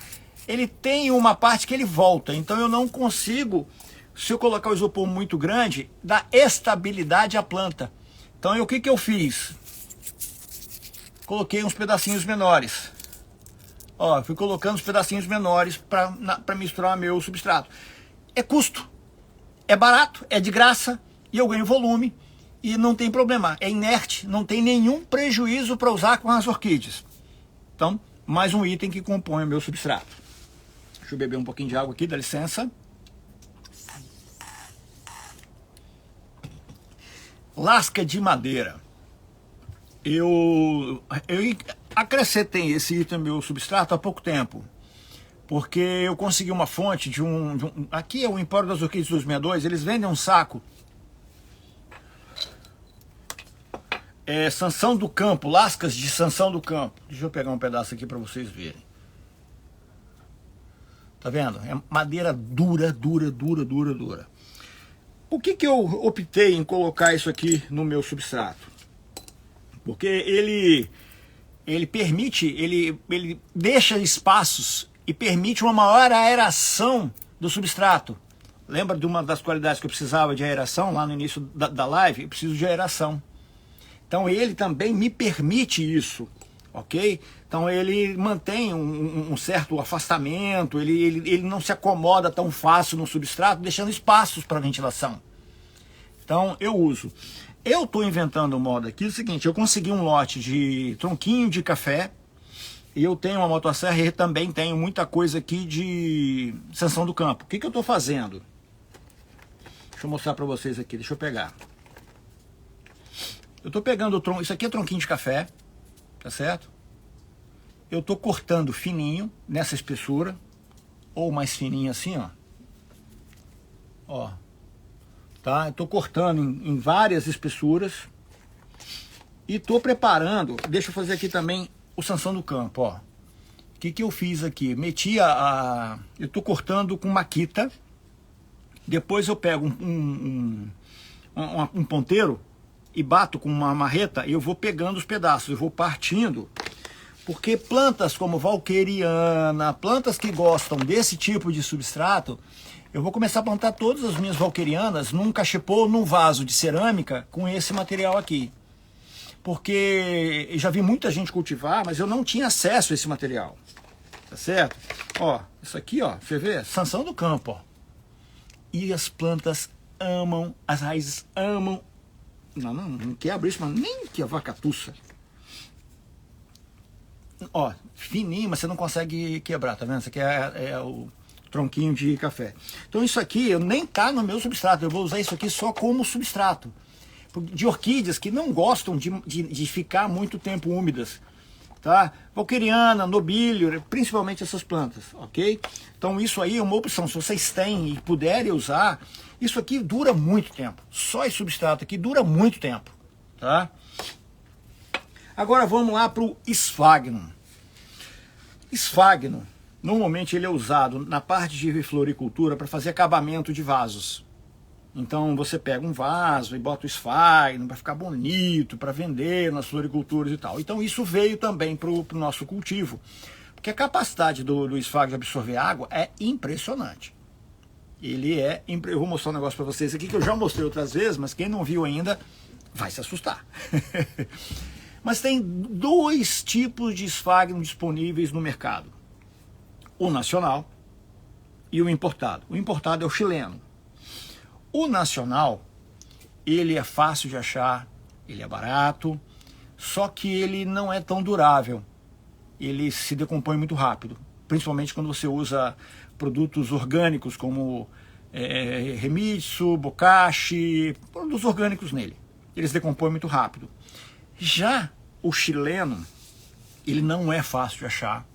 ele tem uma parte que ele volta. Então eu não consigo, se eu colocar o isopor muito grande, dar estabilidade à planta. Então o que eu fiz? Coloquei uns pedacinhos menores. Ó, fui colocando os pedacinhos menores para misturar meu substrato. É custo, é barato, é de graça e eu ganho volume e não tem problema. É inerte, não tem nenhum prejuízo para usar com as orquídeas. Então, mais um item que compõe o meu substrato. Deixa eu beber um pouquinho de água aqui, dá licença. Lasca de madeira. Eu acrescentei esse item no meu substrato há pouco tempo, porque eu consegui uma fonte aqui é o Empório das Orquídeas 262, eles vendem um saco, Sansão do Campo, lascas de Sansão do Campo. Deixa eu pegar um pedaço aqui para vocês verem. Tá vendo? É madeira dura. Por que eu optei em colocar isso aqui no meu substrato? Porque ele permite, ele deixa espaços e permite uma maior aeração do substrato. Lembra de uma das qualidades que eu precisava de aeração lá no início da live? Eu preciso de aeração. Então ele também me permite isso, ok? Então ele mantém um certo afastamento, ele não se acomoda tão fácil no substrato, deixando espaços para ventilação. Então eu uso. Eu estou inventando um modo aqui, é o seguinte, eu consegui um lote de tronquinho de café, e eu tenho uma motosserra e também tenho muita coisa aqui de Sansão do Campo. O que eu estou fazendo? Deixa eu mostrar para vocês aqui, deixa eu pegar. Eu estou pegando o tronco, isso aqui é tronquinho de café, tá certo? Eu estou cortando fininho, nessa espessura, ou mais fininho assim, ó. Ó. Tá? Estou cortando em várias espessuras e estou preparando. Deixa eu fazer aqui também o Sansão do Campo. Ó. O que eu fiz aqui? Meti eu estou cortando com maquita. Depois eu pego um ponteiro e bato com uma marreta e eu vou pegando os pedaços. Eu vou partindo Porque plantas como valqueriana, plantas que gostam desse tipo de substrato, eu vou começar a plantar todas as minhas valquerianas num cachepô, num vaso de cerâmica com esse material aqui. Porque eu já vi muita gente cultivar, mas eu não tinha acesso a esse material. Tá certo? Ó, isso aqui, ó, você vê? Sanção do campo, ó. E as plantas amam, as raízes amam. Não quer abrir isso, mas nem que a vacatuça. Ó, fininho, mas você não consegue quebrar, tá vendo? Isso aqui é o tronquinho de café. Então isso aqui eu nem tá no meu substrato, eu vou usar isso aqui só como substrato. De orquídeas que não gostam de ficar muito tempo úmidas. Tá? Valqueriana, nobilho, principalmente essas plantas, ok? Então isso aí é uma opção, se vocês têm e puderem usar, isso aqui dura muito tempo. Só esse substrato aqui dura muito tempo, tá? Agora vamos lá para o esfagno. Esfagno, normalmente ele é usado na parte de floricultura para fazer acabamento de vasos. Então você pega um vaso e bota o esfagno para ficar bonito, para vender nas floriculturas e tal. Então isso veio também para o nosso cultivo. Porque a capacidade do esfagno de absorver água é impressionante. Eu vou mostrar um negócio para vocês aqui que eu já mostrei outras vezes, mas quem não viu ainda vai se assustar. Mas tem dois tipos de esfagno disponíveis no mercado. O nacional e o importado. O importado é o chileno. O nacional, ele é fácil de achar, ele é barato, só que ele não é tão durável. Ele se decompõe muito rápido, principalmente quando você usa produtos orgânicos como Remitsu, Bokashi, produtos orgânicos nele. Eles decompõem muito rápido. Já o chileno, ele não é fácil de achar.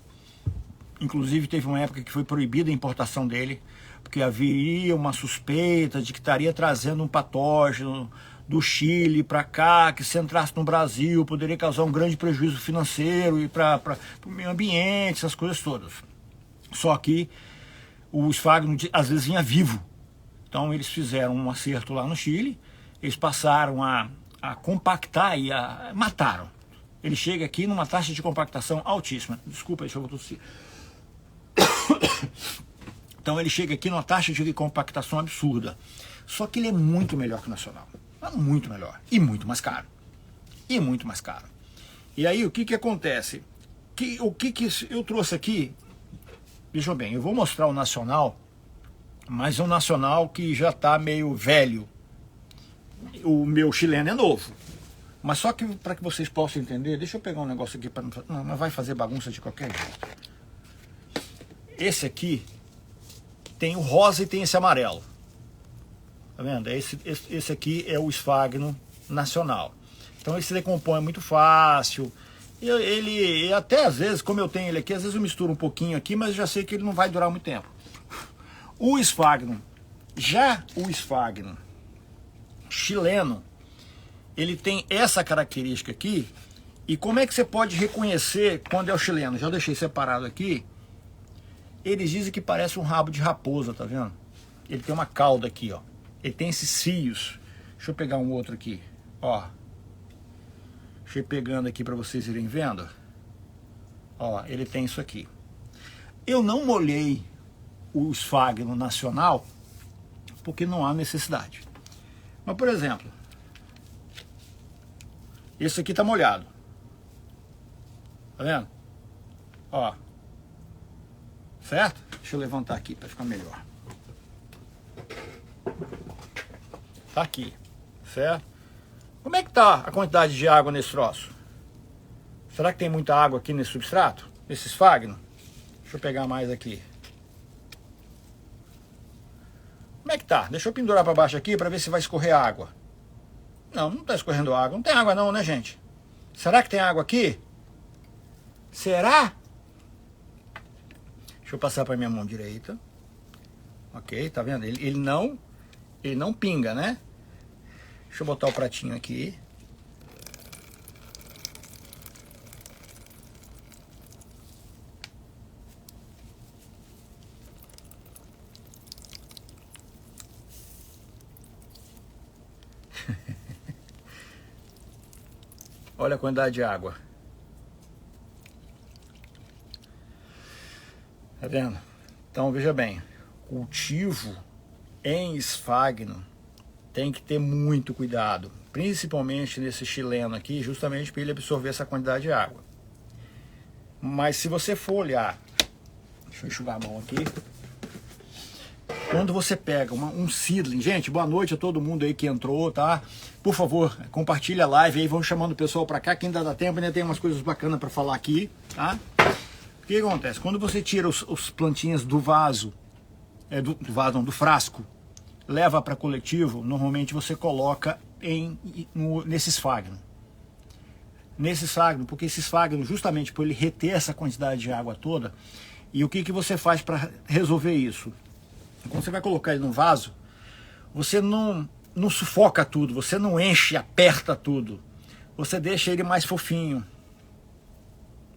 Inclusive teve uma época que foi proibida a importação dele, porque haveria uma suspeita de que estaria trazendo um patógeno do Chile para cá, que se entrasse no Brasil poderia causar um grande prejuízo financeiro e para o meio ambiente, essas coisas todas. Só que o esfagno às vezes vinha vivo. Então eles fizeram um acerto lá no Chile, eles passaram a compactar e mataram. Ele chega aqui numa taxa de compactação altíssima. Desculpa, deixa eu tossir. Então ele chega aqui numa taxa de compactação absurda. Só que ele é muito melhor que o nacional. Muito melhor. E muito mais caro. E muito mais caro. E aí o que acontece? O que eu trouxe aqui? Veja bem, eu vou mostrar o nacional, mas é um nacional que já está meio velho. O meu chileno é novo. Mas só que para que vocês possam entender, deixa eu pegar um negócio aqui para não vai fazer bagunça de qualquer jeito. Esse aqui tem o rosa e tem esse amarelo. Tá vendo? Esse aqui é o esfagno nacional. Então ele se decompõe muito fácil. Ele até às vezes, como eu tenho ele aqui, às vezes eu misturo um pouquinho aqui, mas eu já sei que ele não vai durar muito tempo. O esfagno chileno, ele tem essa característica aqui. E como é que você pode reconhecer quando é o chileno? Já deixei separado aqui. Eles dizem que parece um rabo de raposa, tá vendo? Ele tem uma cauda aqui, ó. Ele tem esses fios. Deixa eu pegar um outro aqui, ó. Deixa eu ir pegando aqui para vocês irem vendo. Ó, ele tem isso aqui. Eu não molhei o esfagno nacional porque não há necessidade. Mas, por exemplo, esse aqui tá molhado. Tá vendo? Ó. Certo? Deixa eu levantar aqui para ficar melhor. Tá aqui, certo? Como é que tá a quantidade de água nesse troço? Será que tem muita água aqui nesse substrato? Nesse esfagno? Deixa eu pegar mais aqui. Como é que tá? Deixa eu pendurar para baixo aqui para ver se vai escorrer água. Não, não tá escorrendo água. Não tem água não, né, gente? Será que tem água aqui? Será? Deixa eu passar para minha mão direita. Ok, tá vendo? Ele não pinga, né? Deixa eu botar o pratinho aqui. Olha a quantidade de água. Tá vendo? Então veja bem, cultivo em esfagno tem que ter muito cuidado, principalmente nesse chileno aqui, justamente para ele absorver essa quantidade de água. Mas se você for olhar, deixa eu enxugar a mão aqui, quando você pega um seedling, gente, boa noite a todo mundo aí que entrou, tá? Por favor, compartilha a live aí, vão chamando o pessoal para cá, que ainda dá tempo, ainda tem umas coisas bacanas para falar aqui, tá? O que acontece? Quando você tira os plantinhas do vaso, do frasco, leva para coletivo, normalmente você coloca nesse esfagno. Nesse esfagno, porque esse esfagno, justamente por ele reter essa quantidade de água toda, e o que você faz para resolver isso? Quando você vai colocar ele no vaso, você não sufoca tudo, você não enche, aperta tudo. Você deixa ele mais fofinho.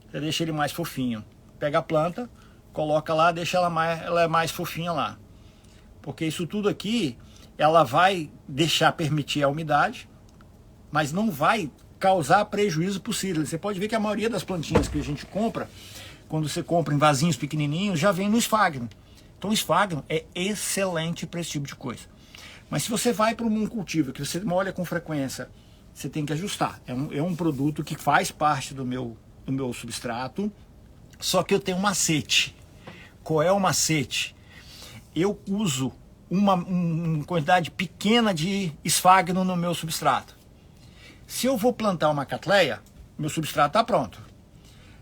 Você deixa ele mais fofinho. Pega a planta, coloca lá, deixa ela mais fofinha lá. Porque isso tudo aqui, ela vai permitir a umidade, mas não vai causar prejuízo para o seedling. Você pode ver que a maioria das plantinhas que a gente compra, quando você compra em vasinhos pequenininhos, já vem no esfagno. Então o esfagno é excelente para esse tipo de coisa. Mas se você vai para um cultivo que você molha com frequência, você tem que ajustar. É um produto que faz parte do meu substrato, só que eu tenho um macete. Qual é o macete? Eu uso uma quantidade pequena de esfagno no meu substrato. Se eu vou plantar uma catleia, meu substrato está pronto.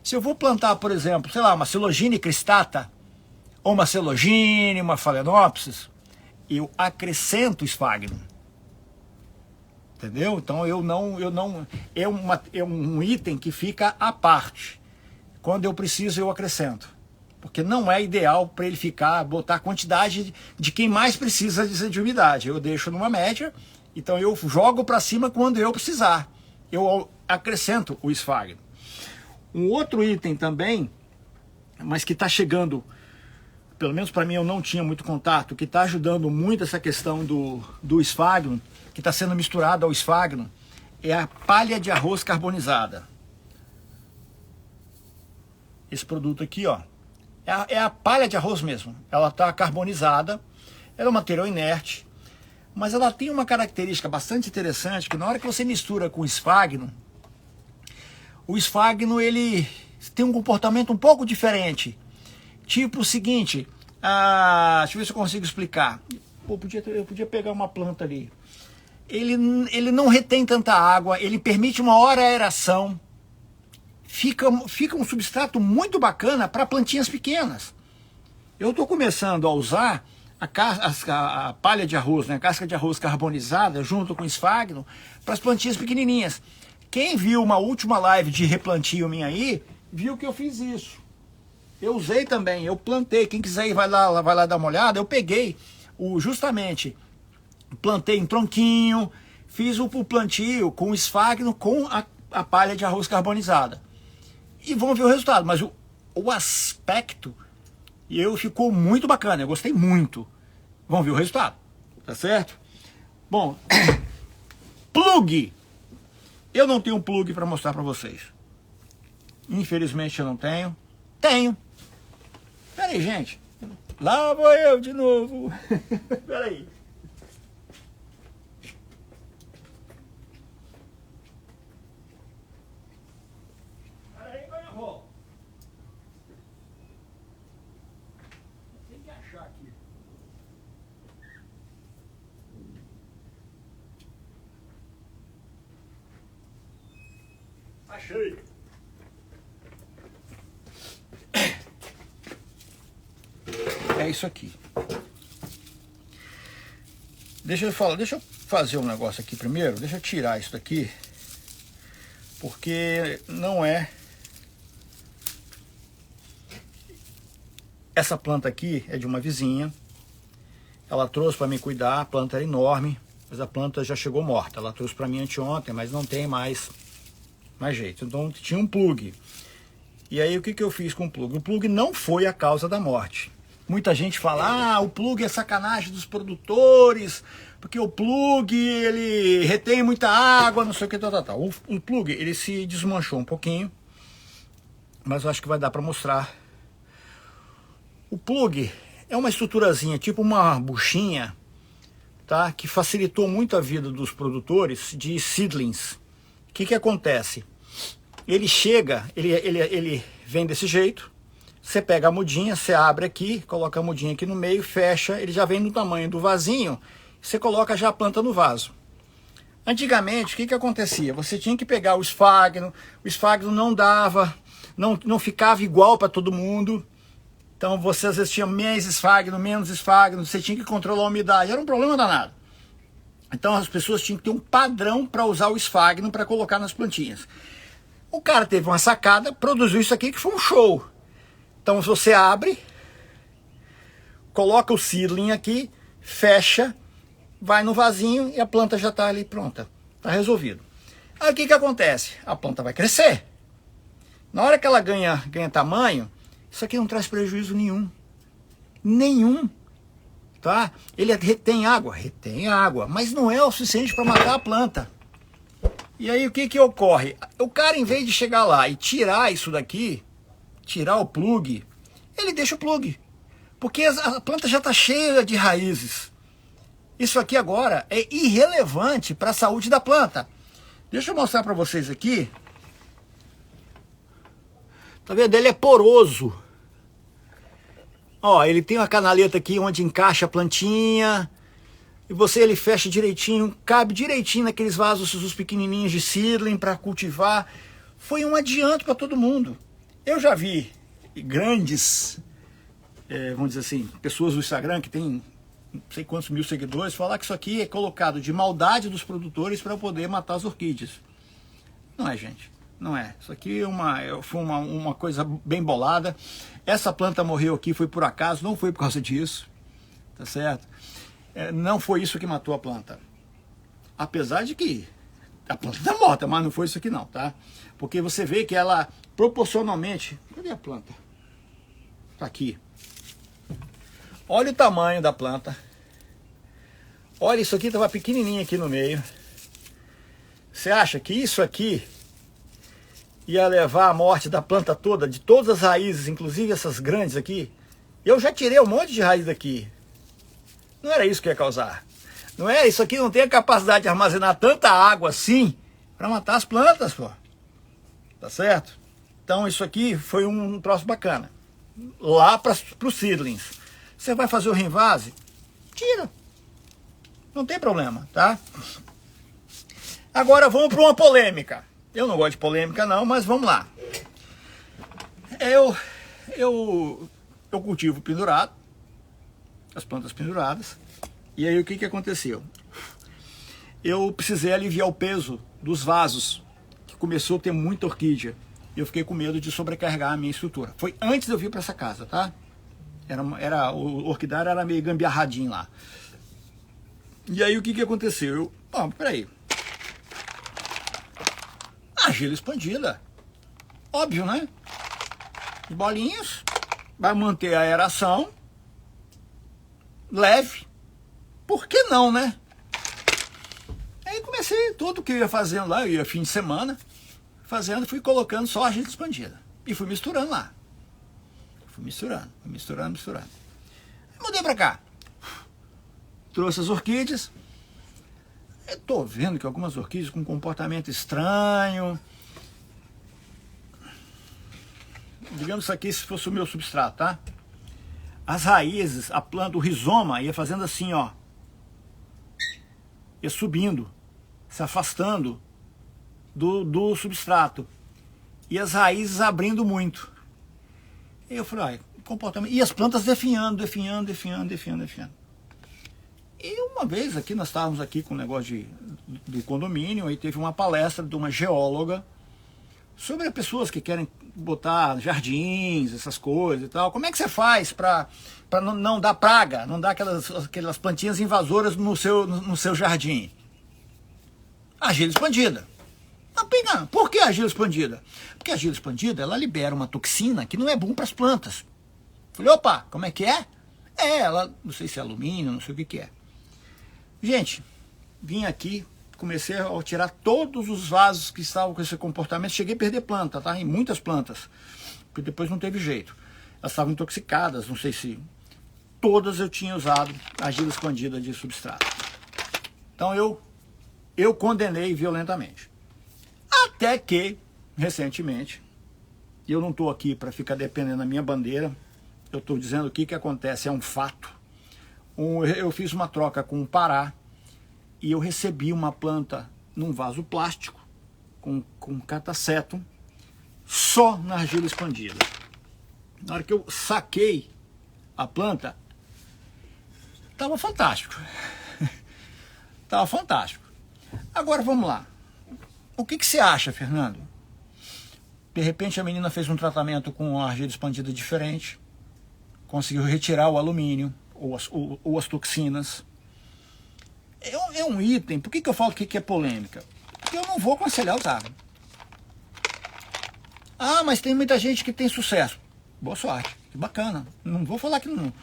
Se eu vou plantar, por exemplo, sei lá, uma Silogine cristata, ou uma Celogine, uma Phalaenopsis, eu acrescento esfagno. Entendeu? Então é um item que fica à parte. Quando eu preciso, eu acrescento. Porque não é ideal para ele botar a quantidade de quem mais precisa de umidade. Eu deixo numa média, então eu jogo para cima quando eu precisar. Eu acrescento o esfagno. Um outro item também, mas que está chegando, pelo menos para mim eu não tinha muito contato, que está ajudando muito essa questão do esfagno, que está sendo misturado ao esfagno, é a palha de arroz carbonizada. Esse produto aqui, ó, é a palha de arroz mesmo. Ela está carbonizada, ela é um material inerte, mas ela tem uma característica bastante interessante, que na hora que você mistura com esfagno, o esfagno ele tem um comportamento um pouco diferente. Tipo o seguinte, deixa eu ver se eu consigo explicar. Pô, eu podia pegar uma planta ali. Ele não retém tanta água, ele permite uma hora aeração. Fica um substrato muito bacana para plantinhas pequenas. Eu estou começando a usar a palha de arroz, né, a casca de arroz carbonizada junto com esfagno para as plantinhas pequenininhas. Quem viu uma última live de replantio minha aí, viu que eu fiz isso. Eu usei também, eu plantei. Quem quiser ir vai lá dar uma olhada. Eu peguei justamente, plantei em tronquinho, fiz o plantio com esfagno com a palha de arroz carbonizada. E vamos ver o resultado. Mas o aspecto ficou muito bacana, eu gostei muito. Vamos ver o resultado, tá certo? Bom, plug. Eu não tenho um plug para mostrar para vocês. Infelizmente eu não tenho. Tenho. Pera aí, gente. Lá vou eu de novo. Pera aí. Pera aí, agora eu vou. Tem que achar aqui. Achei. É isso aqui. Deixa eu fazer um negócio aqui primeiro. Deixa eu tirar isso daqui, porque não é. Essa planta aqui é de uma vizinha. Ela trouxe para me cuidar. A planta era enorme, mas a planta já chegou morta. Ela trouxe para mim anteontem, mas não tem mais jeito. Então tinha um plug. E aí o que eu fiz com o plug? O plug não foi a causa da morte. Muita gente fala, o plug é sacanagem dos produtores, porque o plug ele retém muita água, não sei o que, tal. O plug ele se desmanchou um pouquinho, mas eu acho que vai dar para mostrar O plug é uma estruturazinha, tipo uma buchinha, tá? Que facilitou muito a vida dos produtores de seedlings. O que acontece? Ele chega, ele vem desse jeito, você pega a mudinha, você abre aqui, coloca a mudinha aqui no meio, fecha, ele já vem no tamanho do vasinho, você coloca já a planta no vaso. Antigamente, o que acontecia? Você tinha que pegar o esfagno não dava, não ficava igual para todo mundo. Então você às vezes tinha mais esfagno, menos esfagno, você tinha que controlar a umidade, era um problema danado. Então as pessoas tinham que ter um padrão para usar o esfagno para colocar nas plantinhas. O cara teve uma sacada, produziu isso aqui que foi um show. Então você abre, coloca o seedling aqui, fecha, vai no vasinho e a planta já está ali pronta. Está resolvido. Aí o que acontece? A planta vai crescer. Na hora que ela ganha tamanho, isso aqui não traz prejuízo nenhum. Nenhum. Tá? Ele retém água, mas não é o suficiente para matar a planta. E aí o que ocorre? O cara, em vez de chegar lá e tirar isso daqui, tirar o plug, ele deixa o plug. Porque a planta já está cheia de raízes. Isso aqui agora é irrelevante para a saúde da planta. Deixa eu mostrar para vocês aqui. Tá vendo? Ele é poroso. Ó, ele tem uma canaleta aqui onde encaixa a plantinha. E ele fecha direitinho, cabe direitinho naqueles vasos os pequenininhos de seedling para cultivar. Foi um adianto para todo mundo. Eu já vi grandes, vamos dizer assim, pessoas do Instagram que tem não sei quantos mil seguidores, falar que isso aqui é colocado de maldade dos produtores para poder matar as orquídeas. Não é, gente. Não é. Isso aqui foi uma coisa bem bolada. Essa planta morreu aqui, foi por acaso, não foi por causa disso. Tá certo? Não foi isso que matou a planta. Apesar de que a planta está morta, mas não foi isso aqui não, tá? Porque você vê que ela proporcionalmente... Cadê a planta? Tá aqui. Olha o tamanho da planta. Olha, isso aqui estava pequenininho aqui no meio. Você acha que isso aqui ia levar à morte da planta toda, de todas as raízes, inclusive essas grandes aqui? Eu já tirei um monte de raiz daqui. Não era isso que ia causar. Não é? Isso aqui não tem a capacidade de armazenar tanta água assim para matar as plantas, pô. Tá certo? Então isso aqui foi um troço bacana. Lá para os seedlings. Você vai fazer o reinvase? Tira. Não tem problema, tá? Agora vamos para uma polêmica. Eu não gosto de polêmica não, mas vamos lá. Eu cultivo pendurado, as plantas penduradas, e aí o que aconteceu? Eu precisei aliviar o peso dos vasos, que começou a ter muita orquídea, e eu fiquei com medo de sobrecarregar a minha estrutura. Foi antes de eu vir para essa casa, tá? O orquidário era meio gambiarradinho lá. E aí o que aconteceu? Peraí. Argila expandida. Óbvio, né? Bolinhas. Vai manter a aeração. Leve. Por que não, né? Aí comecei tudo que eu ia fazendo lá. Eu ia fim de semana. Fui colocando só argila expandida. E fui misturando lá. Fui misturando. Aí mudei pra cá. Trouxe as orquídeas. Eu tô vendo que algumas orquídeas com comportamento estranho. Digamos isso aqui se fosse o meu substrato, tá? As raízes, a planta, o rizoma ia fazendo assim, ó. Ia subindo, se afastando do substrato. E as raízes abrindo muito. E eu falei, comportamento. E as plantas definhando. E uma vez aqui, nós estávamos aqui com o negócio do condomínio, aí teve uma palestra de uma geóloga sobre pessoas que querem botar jardins, essas coisas e tal. Como é que você faz para não dar praga, não dar aquelas plantinhas invasoras no seu jardim? Argila expandida. Por que argila expandida? Porque a argila expandida, ela libera uma toxina que não é bom para as plantas. Falei, opa, como é que é? Ela, não sei se é alumínio, não sei o que é. Gente, vim aqui, comecei a tirar todos os vasos que estavam com esse comportamento. Cheguei a perder planta, tá? Em muitas plantas, porque depois não teve jeito. elas estavam intoxicadas, não sei se todas eu tinha usado argila expandida de substrato. Então eu condenei violentamente. Até que, recentemente, eu não estou aqui para ficar dependendo da minha bandeira, eu estou dizendo o que acontece, é um fato. Eu fiz uma troca com o Pará e eu recebi uma planta num vaso plástico com catacetum só na argila expandida. Na hora que eu saquei a planta, estava fantástico. Estava fantástico. Agora vamos lá. O que você acha, Fernando? De repente a menina fez um tratamento com a argila expandida diferente, conseguiu retirar o alumínio ou as toxinas. É um item. Por que eu falo que é polêmica? Porque eu não vou aconselhar usar. Ah, mas tem muita gente que tem sucesso. Boa sorte, que bacana. Não vou falar que não.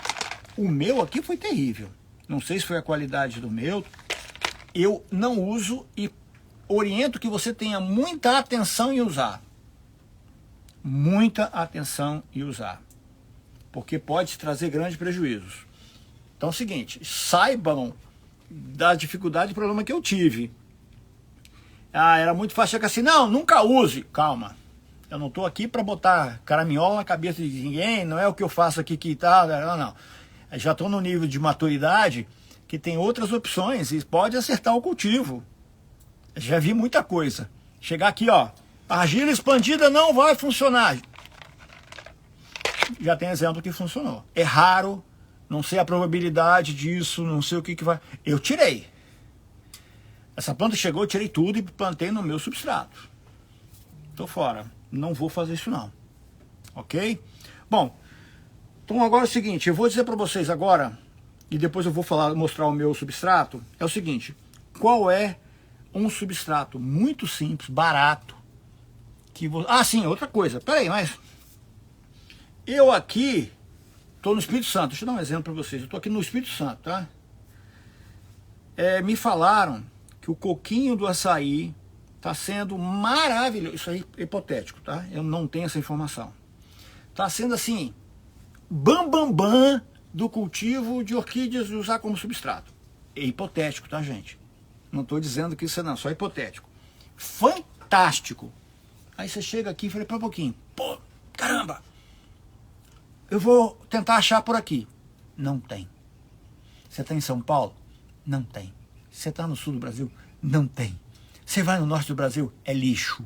O meu aqui foi terrível. Não sei se foi a qualidade do meu. Eu não uso e oriento que você tenha muita atenção em usar. Muita atenção em usar. Porque pode trazer grandes prejuízos. Então é o seguinte, saibam da dificuldade e problema que eu tive. Ah, era muito fácil chegar assim, não, nunca use. Calma, eu não estou aqui para botar caraminhola na cabeça de ninguém, não é o que eu faço aqui que tá, não. Já estou no nível de maturidade que tem outras opções e pode acertar o cultivo. Já vi muita coisa. Chegar aqui, ó, a argila expandida não vai funcionar. Já tem exemplo que funcionou. É raro, não sei a probabilidade disso, não sei o que vai. Eu tirei. Essa planta chegou, eu tirei tudo e plantei no meu substrato. Tô fora. Não vou fazer isso não. Ok? Bom, então agora é o seguinte, eu vou dizer para vocês agora, e depois eu vou mostrar o meu substrato, é o seguinte, qual é um substrato muito simples, barato, que você... Ah, sim, outra coisa, peraí, mas eu aqui estou no Espírito Santo, deixa eu dar um exemplo para vocês, eu estou aqui no Espírito Santo, tá? Me falaram que o coquinho do açaí está sendo maravilhoso, isso aí é hipotético, tá? Eu não tenho essa informação. Está sendo assim, bam do cultivo de orquídeas de usar como substrato. É hipotético, tá, gente? Não estou dizendo que isso não, só hipotético. Fantástico. Aí você chega aqui e fala, para um pouquinho, pô, caramba, eu vou tentar achar por aqui. Não tem. Você está em São Paulo? Não tem. Você está no sul do Brasil? Não tem. Você vai no norte do Brasil? É lixo.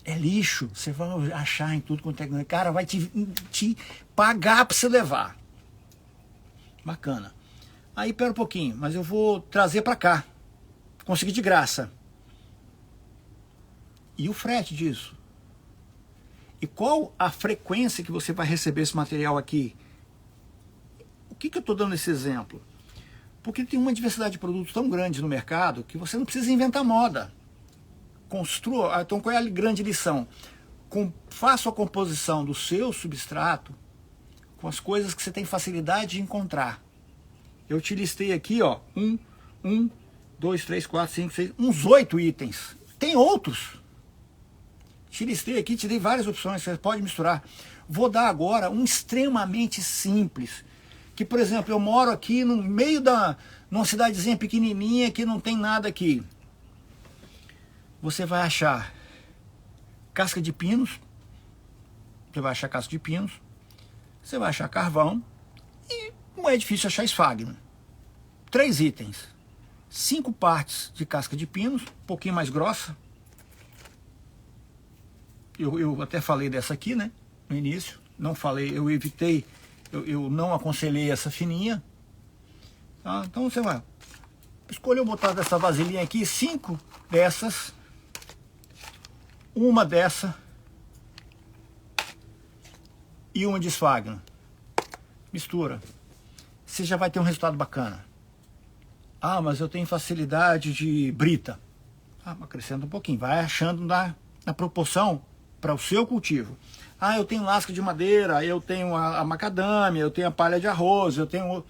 É lixo. Você vai achar em tudo quanto é... Cara, vai te pagar para você levar. Bacana. Aí, pera um pouquinho, mas eu vou trazer para cá. Consegui de graça. E o frete disso? E qual a frequência que você vai receber esse material aqui? O que eu estou dando esse exemplo? Porque tem uma diversidade de produtos tão grande no mercado que você não precisa inventar moda. Construa. Então qual é a grande lição? Faça a composição do seu substrato com as coisas que você tem facilidade de encontrar. Eu te listei aqui, ó, 1, 2, 3, 4, 5, 6, uns 8 itens. Tem outros. Te listei aqui, te dei várias opções, você pode misturar. Vou dar agora um extremamente simples. Que, por exemplo, eu moro aqui no meio numa cidadezinha pequenininha que não tem nada aqui. Você vai achar casca de pinos. Você vai achar casca de pinos. Você vai achar carvão. E não é difícil achar esfagno. 3 itens. 5 partes de casca de pinos, um pouquinho mais grossa. Eu até falei dessa aqui, né? No início. Não falei, eu evitei, eu não aconselhei essa fininha. Tá? Então você vai. Escolheu botar dessa vasilhinha aqui 5 dessas. Uma dessa. E uma de esfagno. Mistura. Você já vai ter um resultado bacana. Ah, mas eu tenho facilidade de brita. Ah, acrescenta um pouquinho. Vai achando na proporção para o seu cultivo. Ah, eu tenho lasca de madeira, eu tenho a macadâmia, eu tenho a palha de arroz, eu tenho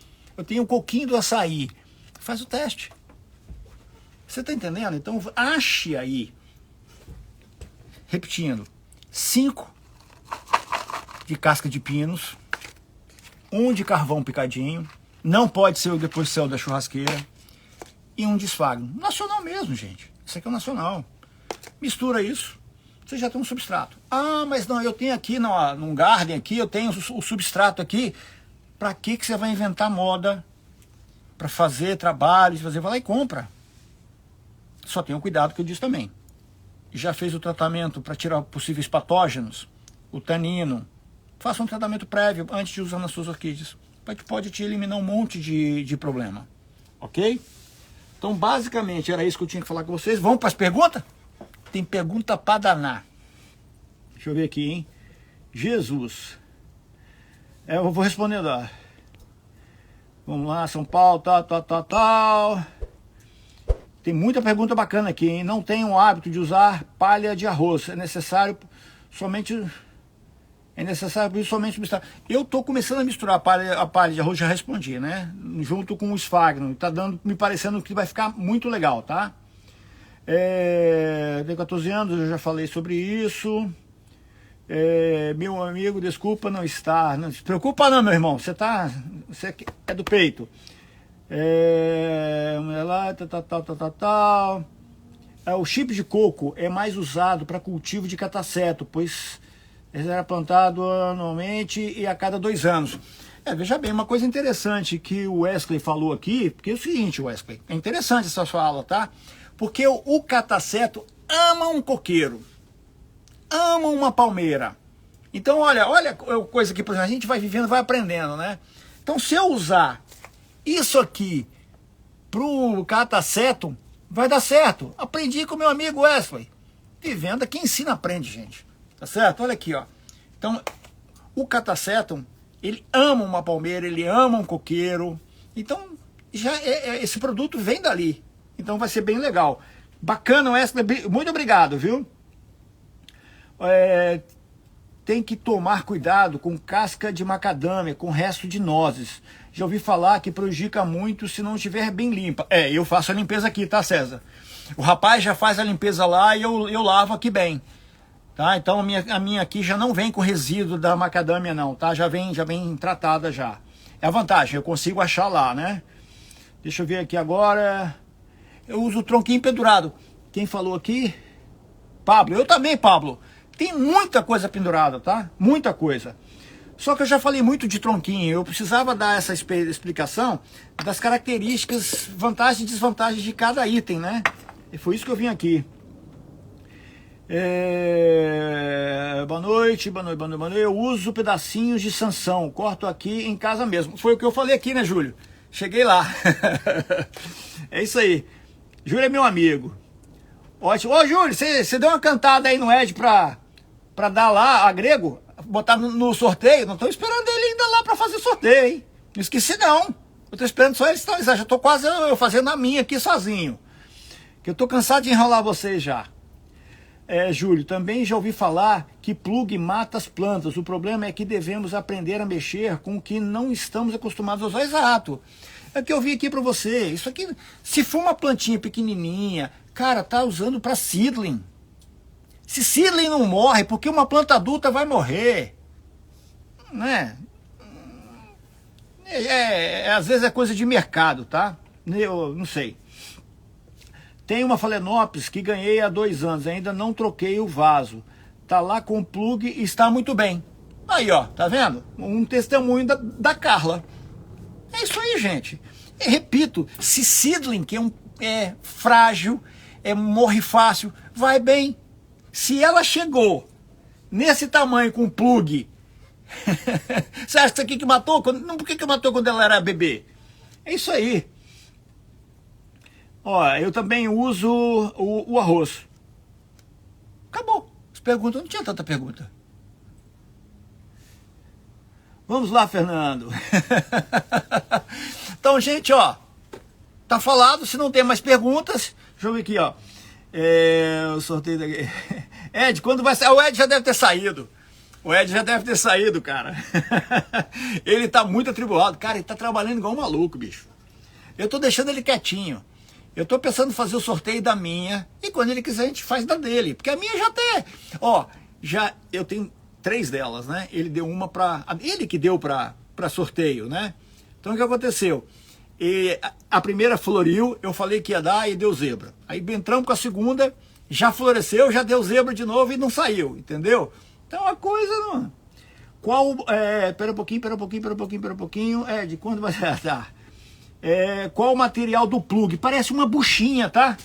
o coquinho do açaí. Faz o teste. Você está entendendo? Então ache aí, repetindo, 5 de casca de pinos, um de carvão picadinho, não pode ser o deposição da churrasqueira, e um de esfagno. Nacional mesmo, gente. Isso aqui é o nacional. Mistura isso, você já tem um substrato. Ah, mas não, eu tenho aqui num garden aqui, eu tenho o substrato aqui. Para que você vai inventar moda para fazer trabalhos, vai lá e compra. Só tenha cuidado que eu disse também. Já fez o tratamento para tirar possíveis patógenos, o tanino. Faça um tratamento prévio antes de usar nas suas orquídeas. Pode te eliminar um monte de problema. Ok? Então, basicamente, era isso que eu tinha que falar com vocês. Vamos para as perguntas? Tem pergunta para danar. Deixa eu ver aqui, hein? Jesus. Eu vou respondendo, ó. Vamos lá, São Paulo, tal. Tem muita pergunta bacana aqui, hein? Não tenho o hábito de usar palha de arroz. É necessário somente misturar. Eu tô começando a misturar a palha de arroz, já respondi, né? Junto com o esfagno. Tá me parecendo que vai ficar muito legal, tá? Tenho 14 anos, eu já falei sobre isso. Meu amigo, desculpa não estar. Não se preocupa não, meu irmão. Você é do peito. O chip de coco é mais usado para cultivo de cataceto, pois ele era plantado anualmente e a cada 2 anos. Veja bem, uma coisa interessante que o Wesley falou aqui, porque é o seguinte, Wesley, é interessante essa sua aula, tá? Porque o cataceto ama um coqueiro, ama uma palmeira. Então, olha coisa que, por exemplo, a gente vai vivendo, vai aprendendo, né? Então, se eu usar isso aqui pro cataceto, vai dar certo. Aprendi com meu amigo Wesley. Vivendo, quem ensina aprende, gente. Tá certo? Olha aqui, ó. Então, o catacetum, ele ama uma palmeira, ele ama um coqueiro. Então, esse produto vem dali. Então, vai ser bem legal. Bacana, Wesley. Muito obrigado, viu? Tem que tomar cuidado com casca de macadâmia, com resto de nozes. Já ouvi falar que prejudica muito se não estiver bem limpa. Eu faço a limpeza aqui, tá, César? O rapaz já faz a limpeza lá e eu lavo aqui bem. Tá? Então a minha aqui já não vem com resíduo da macadâmia não, tá? Já vem tratada já. É a vantagem, eu consigo achar lá, né? Deixa eu ver aqui agora. Eu uso o tronquinho pendurado. Quem falou aqui? Pablo. Eu também, Pablo. Tem muita coisa pendurada, tá? Muita coisa. Só que eu já falei muito de tronquinho. Eu precisava dar essa explicação das características, vantagens e desvantagens de cada item, né? E foi isso que eu vim aqui. Boa noite. Eu uso pedacinhos de Sansão. Corto aqui em casa mesmo. Foi o que eu falei aqui, né, Júlio? Cheguei lá. É isso aí. Júlio é meu amigo. Ótimo. Ô, Júlio, você deu uma cantada aí no Ed pra dar lá a grego? Botar no sorteio? Não tô esperando ele ainda lá pra fazer sorteio, hein? Não esqueci, não. Eu tô esperando só ele estabilizar. Já tô quase fazendo a minha aqui sozinho. Que eu tô cansado de enrolar vocês já. Júlio, também já ouvi falar que plug mata as plantas. O problema é que devemos aprender a mexer com o que não estamos acostumados a usar. Exato. É o que eu vi aqui para você. Isso aqui, se for uma plantinha pequenininha, cara, tá usando para seedling. Se seedling não morre, porque uma planta adulta vai morrer. Né? Às vezes é coisa de mercado, tá? Eu não sei. Tem uma Phalaenopsis que ganhei há 2 anos, ainda não troquei o vaso. Tá lá com o plug e está muito bem. Aí, ó, tá vendo? Um testemunho da Carla. É isso aí, gente. Repito, se seedling, que é frágil, morre fácil, vai bem. Se ela chegou nesse tamanho com plug, você acha que isso aqui que matou? Não, por que matou quando ela era bebê? É isso aí. Ó, eu também uso o arroz. Acabou. As perguntas, não tinha tanta pergunta. Vamos lá, Fernando. Então, gente, ó, tá falado. Se não tem mais perguntas, deixa eu ver aqui, ó. O sorteio daqui. Ed, quando vai sair? O Ed já deve ter saído. O Ed já deve ter saído, cara. Ele tá muito atribulado. Cara, ele tá trabalhando igual um maluco, bicho. Eu tô deixando ele quietinho. Eu tô pensando em fazer o sorteio da minha. E quando ele quiser, a gente faz da dele. Porque a minha já tem. Ó, eu tenho 3 delas, né? Ele deu uma para... Ele que deu para sorteio, né? Então o que aconteceu? A primeira floriu, eu falei que ia dar e deu zebra. Aí entramos com a segunda, já floresceu, já deu zebra de novo e não saiu, entendeu? Então a coisa não... Pera um pouquinho. De quando vai dar? Qual o material do plug? Parece uma buchinha, tá?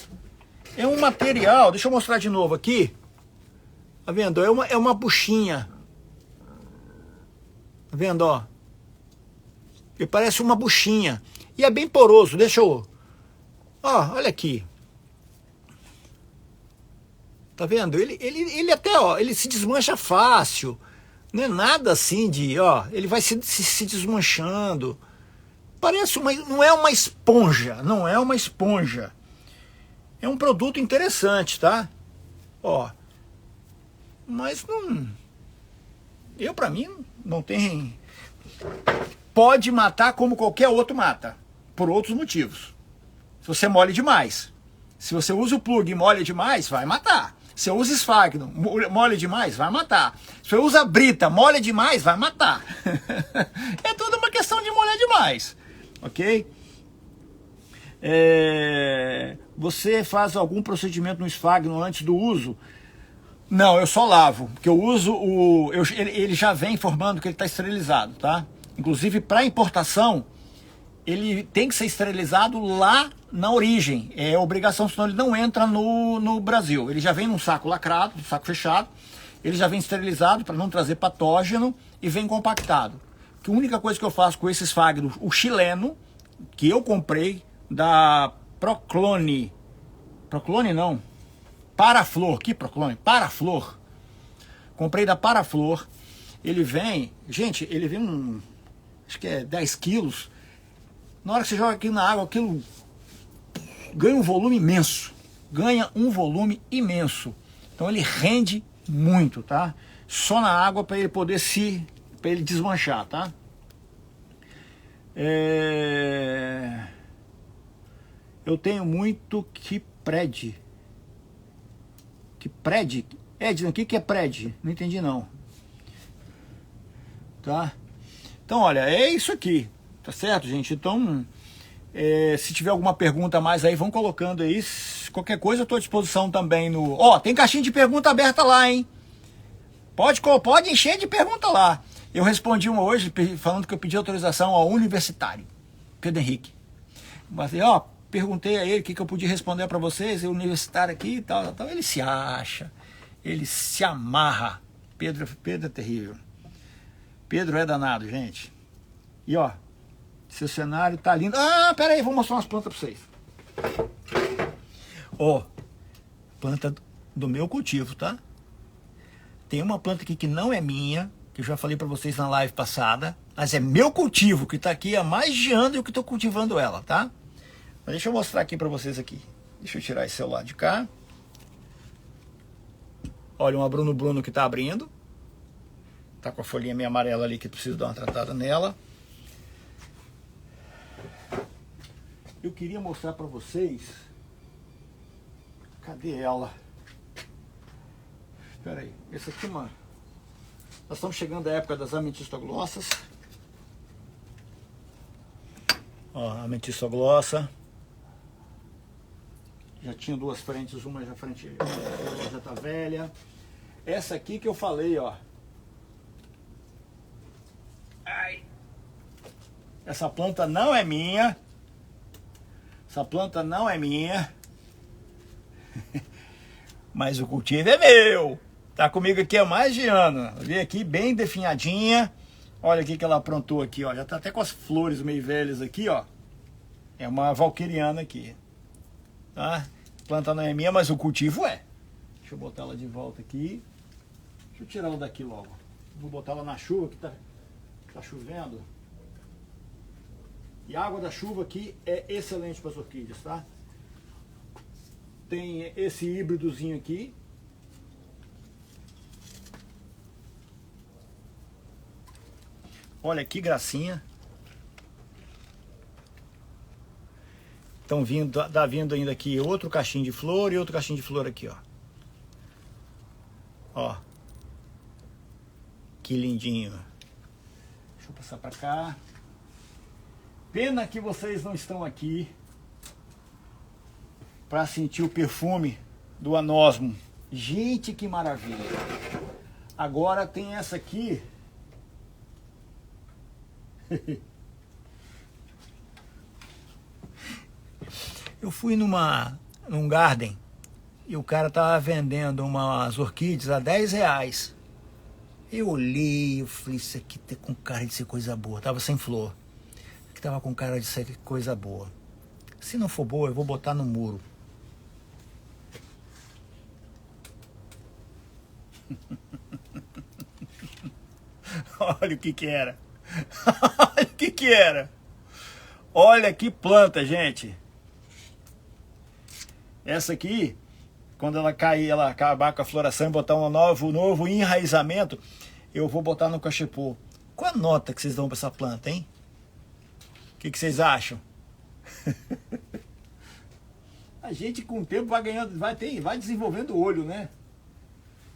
É um material, deixa eu mostrar de novo aqui. Tá vendo? É uma buchinha. Tá vendo, ó? Ele parece uma buchinha. E é bem poroso, deixa eu... Ó, olha aqui. Tá vendo? Ele até, ó, ele se desmancha fácil. Não é nada assim de, ó, ele vai se desmanchando. Parece não é uma esponja, não é uma esponja. É um produto interessante, tá? Ó. Mas não... Pra mim, não tem... Pode matar como qualquer outro mata. Por outros motivos. Se você molha demais. Se você usa o plug e molha demais, vai matar. Se você usa esfagno, molha demais, vai matar. Se você usa brita, molha demais, vai matar. É tudo uma questão de molhar demais. Ok? Você faz algum procedimento no esfagno antes do uso? Não, eu só lavo. Porque eu uso ele já vem informando que ele está esterilizado, tá? Inclusive, para importação, ele tem que ser esterilizado lá na origem. É obrigação, senão ele não entra no Brasil. Ele já vem num saco lacrado, num saco fechado. Ele já vem esterilizado para não trazer patógeno e vem compactado. A única coisa que eu faço com esse esfagno, o chileno, que eu comprei da Proclone. Proclone não. Paraflor. Que Proclone? Paraflor. Comprei da Paraflor. Ele vem... Gente, ele vem acho que é 10 quilos. Na hora que você joga aquilo na água, aquilo ganha um volume imenso. Ganha um volume imenso. Então ele rende muito, tá? Só na água para ele poder para ele desmanchar, tá? Eu tenho muito Kipred. Kipred? Edna, o que é Pred? Não entendi não. Tá? Então, olha, é isso aqui. Tá certo, gente? Então, se tiver alguma pergunta a mais aí, vão colocando aí. Qualquer coisa eu tô à disposição também no... Ó, tem caixinha de pergunta aberta lá, hein? Pode encher de pergunta lá. Eu respondi uma hoje falando que eu pedi autorização ao universitário, Pedro Henrique. Mas, ó, perguntei a ele o que eu podia responder para vocês, o universitário aqui e tal. Ele se acha, ele se amarra. Pedro é terrível. Pedro é danado, gente. E ó, seu cenário tá lindo. Ah, pera aí, vou mostrar umas plantas para vocês. Ó, planta do meu cultivo, tá? Tem uma planta aqui que não é minha, que eu já falei para vocês na live passada, mas é meu cultivo, que tá aqui há mais de ano eu que tô cultivando ela, tá? Mas deixa eu mostrar aqui para vocês aqui. Deixa eu tirar esse celular de cá. Olha uma Bruno que tá abrindo. Tá com a folhinha meio amarela ali que preciso dar uma tratada nela. Eu queria mostrar para vocês. Cadê ela? Espera aí. Essa aqui, mano. Nós estamos chegando à época das ametistoglossas. Ó, ametistoglossa. Já tinha duas frentes, uma já frente já tá velha. Essa aqui que eu falei, ó. Ai. Essa planta não é minha. Essa planta não é minha. Mas o cultivo é meu. Tá comigo aqui há mais de ano. Vê aqui bem definhadinha. Olha aqui que ela aprontou aqui, ó. Já tá até com as flores meio velhas aqui, ó. É uma valquiriana aqui. Tá? A planta não é minha, mas o cultivo é. Deixa eu botar ela de volta aqui. Deixa eu tirar ela daqui logo. Vou botar ela na chuva, que tá chovendo. E a água da chuva aqui é excelente para as orquídeas, tá? Tem esse híbridozinho aqui. Olha que gracinha. Estão vindo, tá vindo ainda aqui outro cachinho de flor e outro cachinho de flor aqui, ó. Ó. Que lindinho. Deixa eu passar para cá. Pena que vocês não estão aqui para sentir o perfume do anosmo. Gente, que maravilha. Agora tem essa aqui. Eu fui num garden e o cara tava vendendo umas orquídeas a R$10. Eu olhei, eu falei, isso aqui tá com cara de ser coisa boa. Tava sem flor. Que tava com cara de ser coisa boa. Se não for boa, eu vou botar no muro. Olha o que era. Olha o que era. Olha que planta, gente. Essa aqui, quando ela cair, ela acabar com a floração e botar um novo enraizamento, eu vou botar no cachepô. Qual a nota que vocês dão para essa planta, hein? O que vocês acham? A gente com o tempo vai ganhando, vai desenvolvendo o olho, né?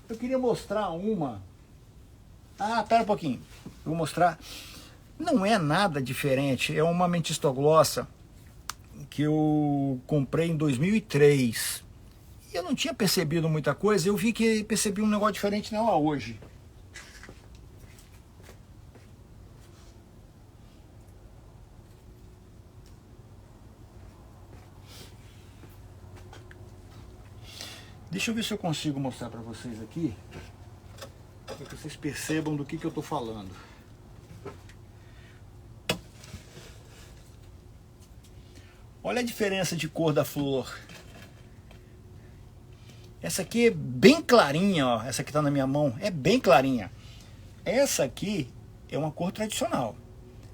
Eu queria mostrar uma. Ah, pera um pouquinho. Eu vou mostrar. Não é nada diferente. É uma ametistoglossa que eu comprei em 2003. E eu não tinha percebido muita coisa. Eu vi que percebi um negócio diferente nela hoje. Deixa eu ver se eu consigo mostrar para vocês aqui, para que vocês percebam do que eu estou falando. Olha a diferença de cor da flor. Essa aqui é bem clarinha, ó. Essa que está na minha mão é bem clarinha. Essa aqui é uma cor tradicional.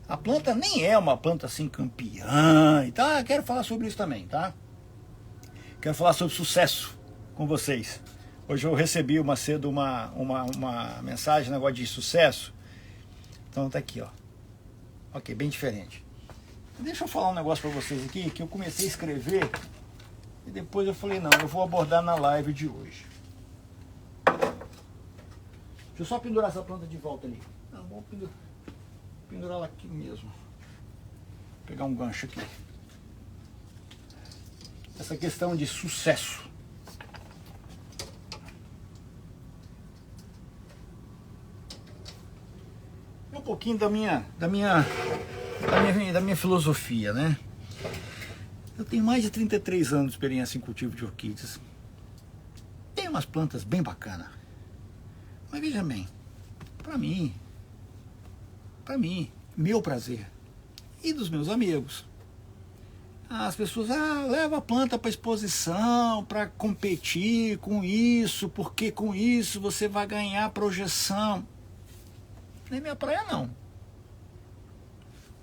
A planta nem é uma planta assim campeã e tal. Quero falar sobre isso também, tá? Quero falar sobre sucesso com vocês. Hoje eu recebi cedo uma mensagem, um negócio de sucesso. Então tá aqui, ó. Ok, bem diferente. Deixa eu falar um negócio para vocês aqui, que eu comecei a escrever e depois eu falei, não, eu vou abordar na live de hoje. Deixa eu só pendurar essa planta de volta ali. Não, vou pendurar ela aqui mesmo. Vou pegar um gancho aqui. Essa questão de sucesso. Um pouquinho da minha filosofia, né? Eu tenho mais de 33 anos de experiência em cultivo de orquídeas. Tem umas plantas bem bacanas. Mas veja bem, para mim, meu prazer e dos meus amigos, as pessoas, leva a planta para exposição, para competir com isso, porque com isso você vai ganhar projeção. Nem minha praia, não.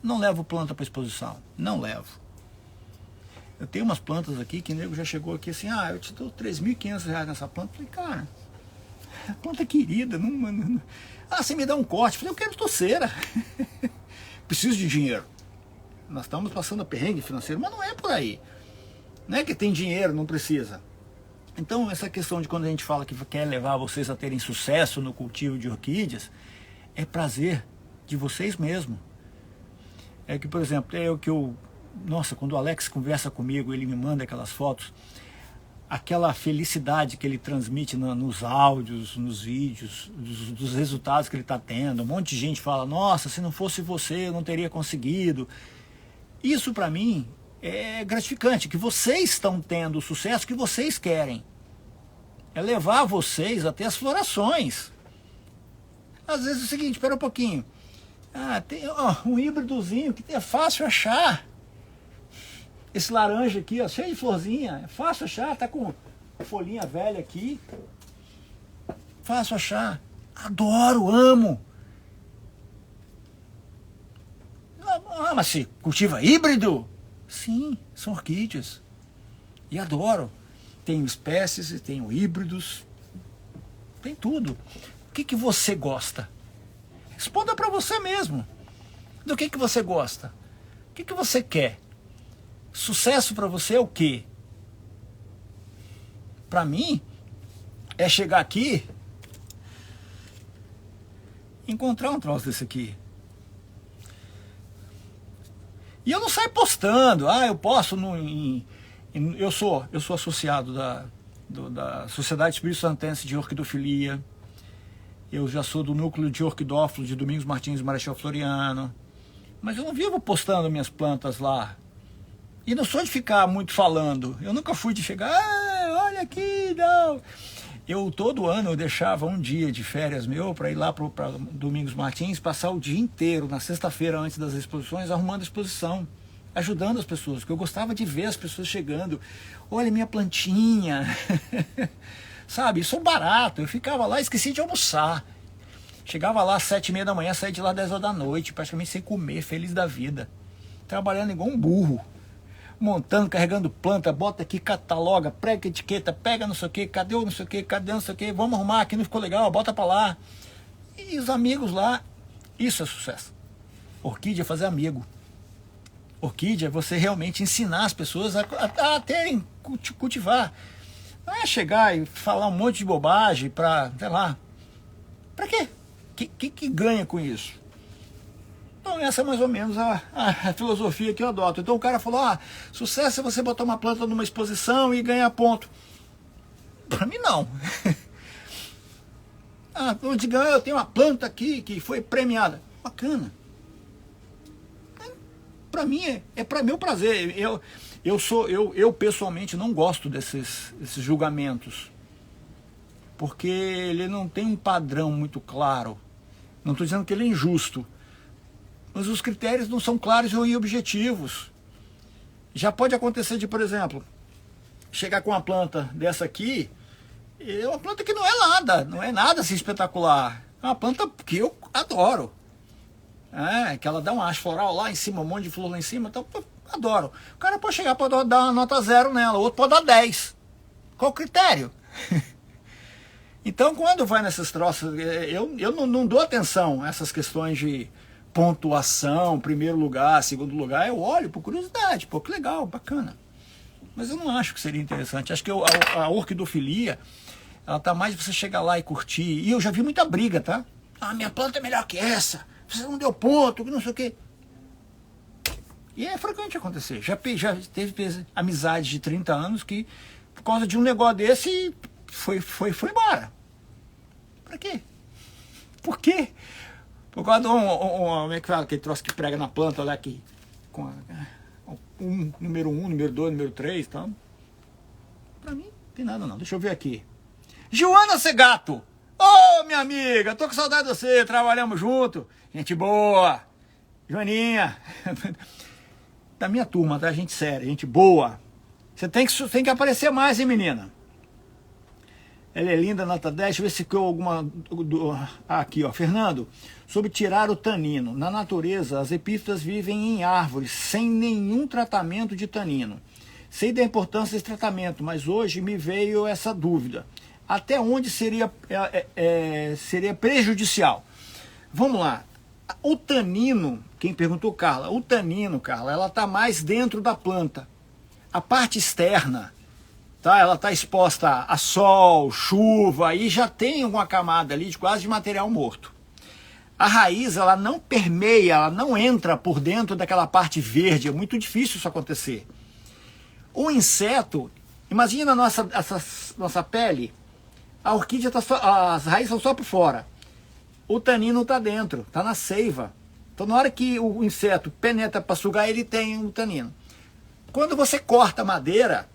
Não levo planta para exposição. Não levo. Eu tenho umas plantas aqui que o nego já chegou aqui assim, eu te dou R$3.500 nessa planta. Eu falei, cara, planta querida, não. Você me dá um corte. Eu falei, eu quero torceira. Preciso de dinheiro. Nós estamos passando a perrengue financeiro, mas não é por aí. Não é que tem dinheiro, não precisa. Então, essa questão de quando a gente fala que quer levar vocês a terem sucesso no cultivo de orquídeas, é prazer de vocês mesmos. É que, por exemplo, nossa, quando o Alex conversa comigo, ele me manda aquelas fotos, aquela felicidade que ele transmite nos áudios, nos vídeos, dos resultados que ele está tendo. Um monte de gente fala, nossa, se não fosse você, eu não teria conseguido. Isso para mim é gratificante, que vocês estão tendo o sucesso que vocês querem. É levar vocês até as florações. Às vezes é o seguinte, espera um pouquinho. Tem um híbridozinho que é fácil achar. Esse laranja aqui, cheio de florzinha, é fácil achar, tá com folhinha velha aqui. Fácil achar. Adoro, amo. Mas se cultiva híbrido? Sim, são orquídeas. E adoro. Tenho espécies e tenho híbridos. Tem tudo. O que você gosta? Responda para você mesmo. Do que você gosta? O que você quer? Sucesso para você é o quê? Para mim, é chegar aqui encontrar um troço desse aqui. E eu não saio postando, eu posso eu sou associado da Sociedade Espírito Santense de Orquidofilia, eu já sou do núcleo de orquidófilos de Domingos Martins e Marechal Floriano, mas eu não vivo postando minhas plantas lá. E não sou de ficar muito falando, eu nunca fui de chegar, olha aqui, não. Todo ano eu deixava um dia de férias meu para ir lá para Domingos Martins, passar o dia inteiro, na sexta-feira antes das exposições, arrumando a exposição, ajudando as pessoas, porque eu gostava de ver as pessoas chegando, olha minha plantinha, sabe, isso é barato, eu ficava lá, esqueci de almoçar, chegava lá às 7h30 da manhã, saía de lá 10 horas da noite, praticamente sem comer, feliz da vida, trabalhando igual um burro, montando, carregando planta, bota aqui, cataloga, prega etiqueta, pega não sei o que, cadê o não sei o que, cadê não sei o que, vamos arrumar, aqui não ficou legal, bota pra lá. E os amigos lá, isso é sucesso. Orquídea é fazer amigo. Orquídea é você realmente ensinar as pessoas a terem, cultivar. Não é chegar e falar um monte de bobagem pra, sei lá, pra quê? Que ganha com isso? Então essa é mais ou menos a filosofia que eu adoto. Então o cara falou, sucesso é você botar uma planta numa exposição e ganhar ponto. Para mim não. Eu tenho uma planta aqui que foi premiada. Bacana. Para mim é para meu prazer. Eu pessoalmente não gosto desses julgamentos. Porque ele não tem um padrão muito claro. Não estou dizendo que ele é injusto. Mas os critérios não são claros e objetivos. Já pode acontecer de, por exemplo, chegar com uma planta dessa aqui, é uma planta que não é nada assim espetacular. É uma planta que eu adoro. Que ela dá um haste floral lá em cima, um monte de flor lá em cima, então eu adoro. O cara pode chegar, pode dar uma nota 0 nela, o outro pode dar 10. Qual o critério? Então, quando vai nessas troças, eu não dou atenção a essas questões de pontuação, primeiro lugar, segundo lugar, eu olho por curiosidade, pô, que legal, bacana. Mas eu não acho que seria interessante. Acho que a orquidofilia, ela tá mais de você chegar lá e curtir. E eu já vi muita briga, tá? Minha planta é melhor que essa, você não deu ponto, que não sei o quê. E é frequente acontecer. Já teve amizades de 30 anos que, por causa de um negócio desse, foi embora. Pra quê? Por quê? Por causa de como é que fala, aquele troço que prega na planta, olha aqui, com número 1, número 2, número 3 e tal. Pra mim, não tem nada não. Deixa eu ver aqui. Joana Segato! Minha amiga, tô com saudade de você, trabalhamos junto. Gente boa. Joaninha. Da minha turma, tá? Gente séria, gente boa. Você tem que aparecer mais, hein, menina? Ela é linda, nota 10. Deixa eu ver se ficou alguma... Aqui, ó. Fernando, sobre tirar o tanino. Na natureza, as epífitas vivem em árvores, sem nenhum tratamento de tanino. Sei da importância desse tratamento, mas hoje me veio essa dúvida. Até onde seria prejudicial? Vamos lá. O tanino, quem perguntou, Carla, o tanino, Carla, ela está mais dentro da planta. A parte externa, tá? Ela está exposta a sol, chuva, e já tem uma camada ali de quase de material morto. A raiz, ela não permeia, ela não entra por dentro daquela parte verde, é muito difícil isso acontecer. O inseto, imagina a nossa pele, a orquídea, as raízes estão só por fora. O tanino está dentro, está na seiva. Então na hora que o inseto penetra para sugar, ele tem o tanino. Quando você corta a madeira,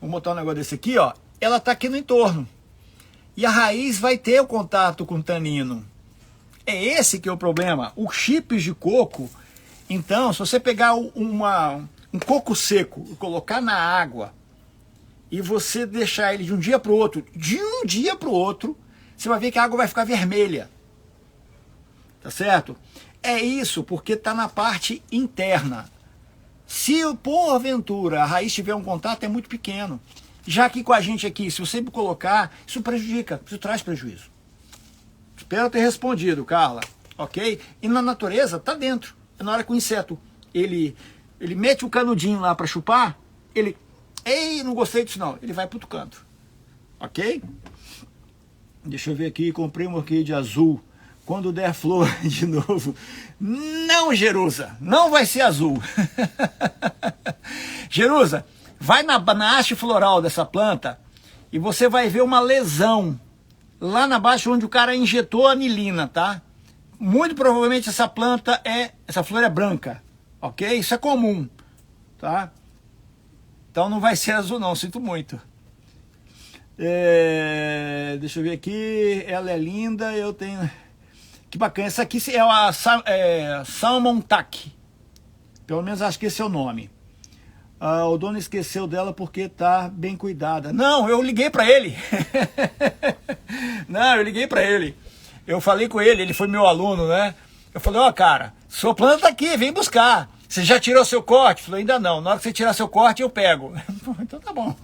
vou botar um negócio desse aqui, ó, ela está aqui no entorno. E a raiz vai ter o contato com o tanino. É esse que é o problema. Os chips de coco, então, se você pegar um coco seco e colocar na água, e você deixar ele de um dia para o outro, você vai ver que a água vai ficar vermelha. Tá certo? É isso, porque está na parte interna. Se, porventura, a raiz tiver um contato, é muito pequeno. Já aqui com a gente aqui, se você colocar, isso prejudica, isso traz prejuízo. Espero ter respondido, Carla. Ok? E na natureza, tá dentro. Na hora que o inseto, ele mete o canudinho lá para chupar, ele... Ei, não gostei disso não. Ele vai para outro canto. Ok? Deixa eu ver aqui, comprei uma orquídea azul. Quando der flor de novo. Não, Jerusa, não vai ser azul. Jerusa, vai na haste floral dessa planta e você vai ver uma lesão lá na baixa onde o cara injetou a anilina, tá? Muito provavelmente essa flor é branca, ok? Isso é comum, tá? Então não vai ser azul não, sinto muito. Deixa eu ver aqui, ela é linda, eu tenho... Que bacana, essa aqui é a Salmon Tack. Pelo menos acho que esse é o nome. O dono esqueceu dela porque tá bem cuidada. Não, eu liguei para ele. Não, eu liguei para ele. Eu falei com ele, ele foi meu aluno, né? Eu falei, ó, cara, sua planta tá aqui, vem buscar. Você já tirou seu corte? Eu falei, ainda não. Na hora que você tirar seu corte, eu pego. Então tá bom.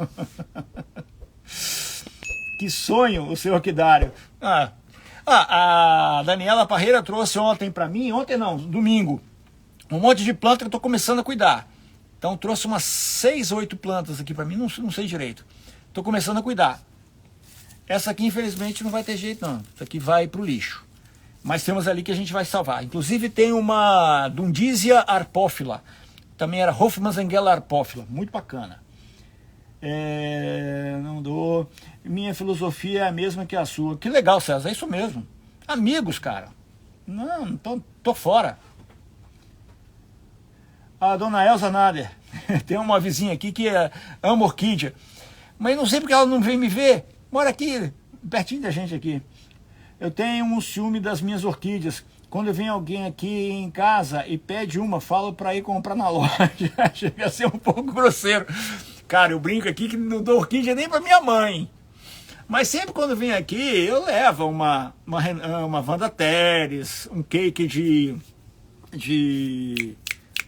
Que sonho o seu orquidário. A Daniela Parreira trouxe ontem para mim, ontem não, domingo, um monte de planta que eu estou começando a cuidar. Então trouxe umas 6, 8 plantas aqui para mim, não sei direito. Estou começando a cuidar. Essa aqui infelizmente não vai ter jeito não, isso aqui vai para o lixo. Mas temos ali que a gente vai salvar. Inclusive tem uma Dundisia arpófila, também era Hofmannsengela arpófila, muito bacana. Não dou. Minha filosofia é a mesma que a sua. Que legal, César, é isso mesmo. Amigos, cara. Não, tô fora. A dona Elza Nader. Tem uma vizinha aqui que ama orquídea. Mas não sei porque ela não vem me ver. Mora aqui, pertinho da gente aqui. Eu tenho um ciúme das minhas orquídeas. Quando vem alguém aqui em casa e pede uma, falo para ir comprar na loja. Chega a ser um pouco grosseiro. Cara, eu brinco aqui que não dou orquídea nem para minha mãe. Mas sempre quando vem aqui, eu levo uma Vanda teres, um cake de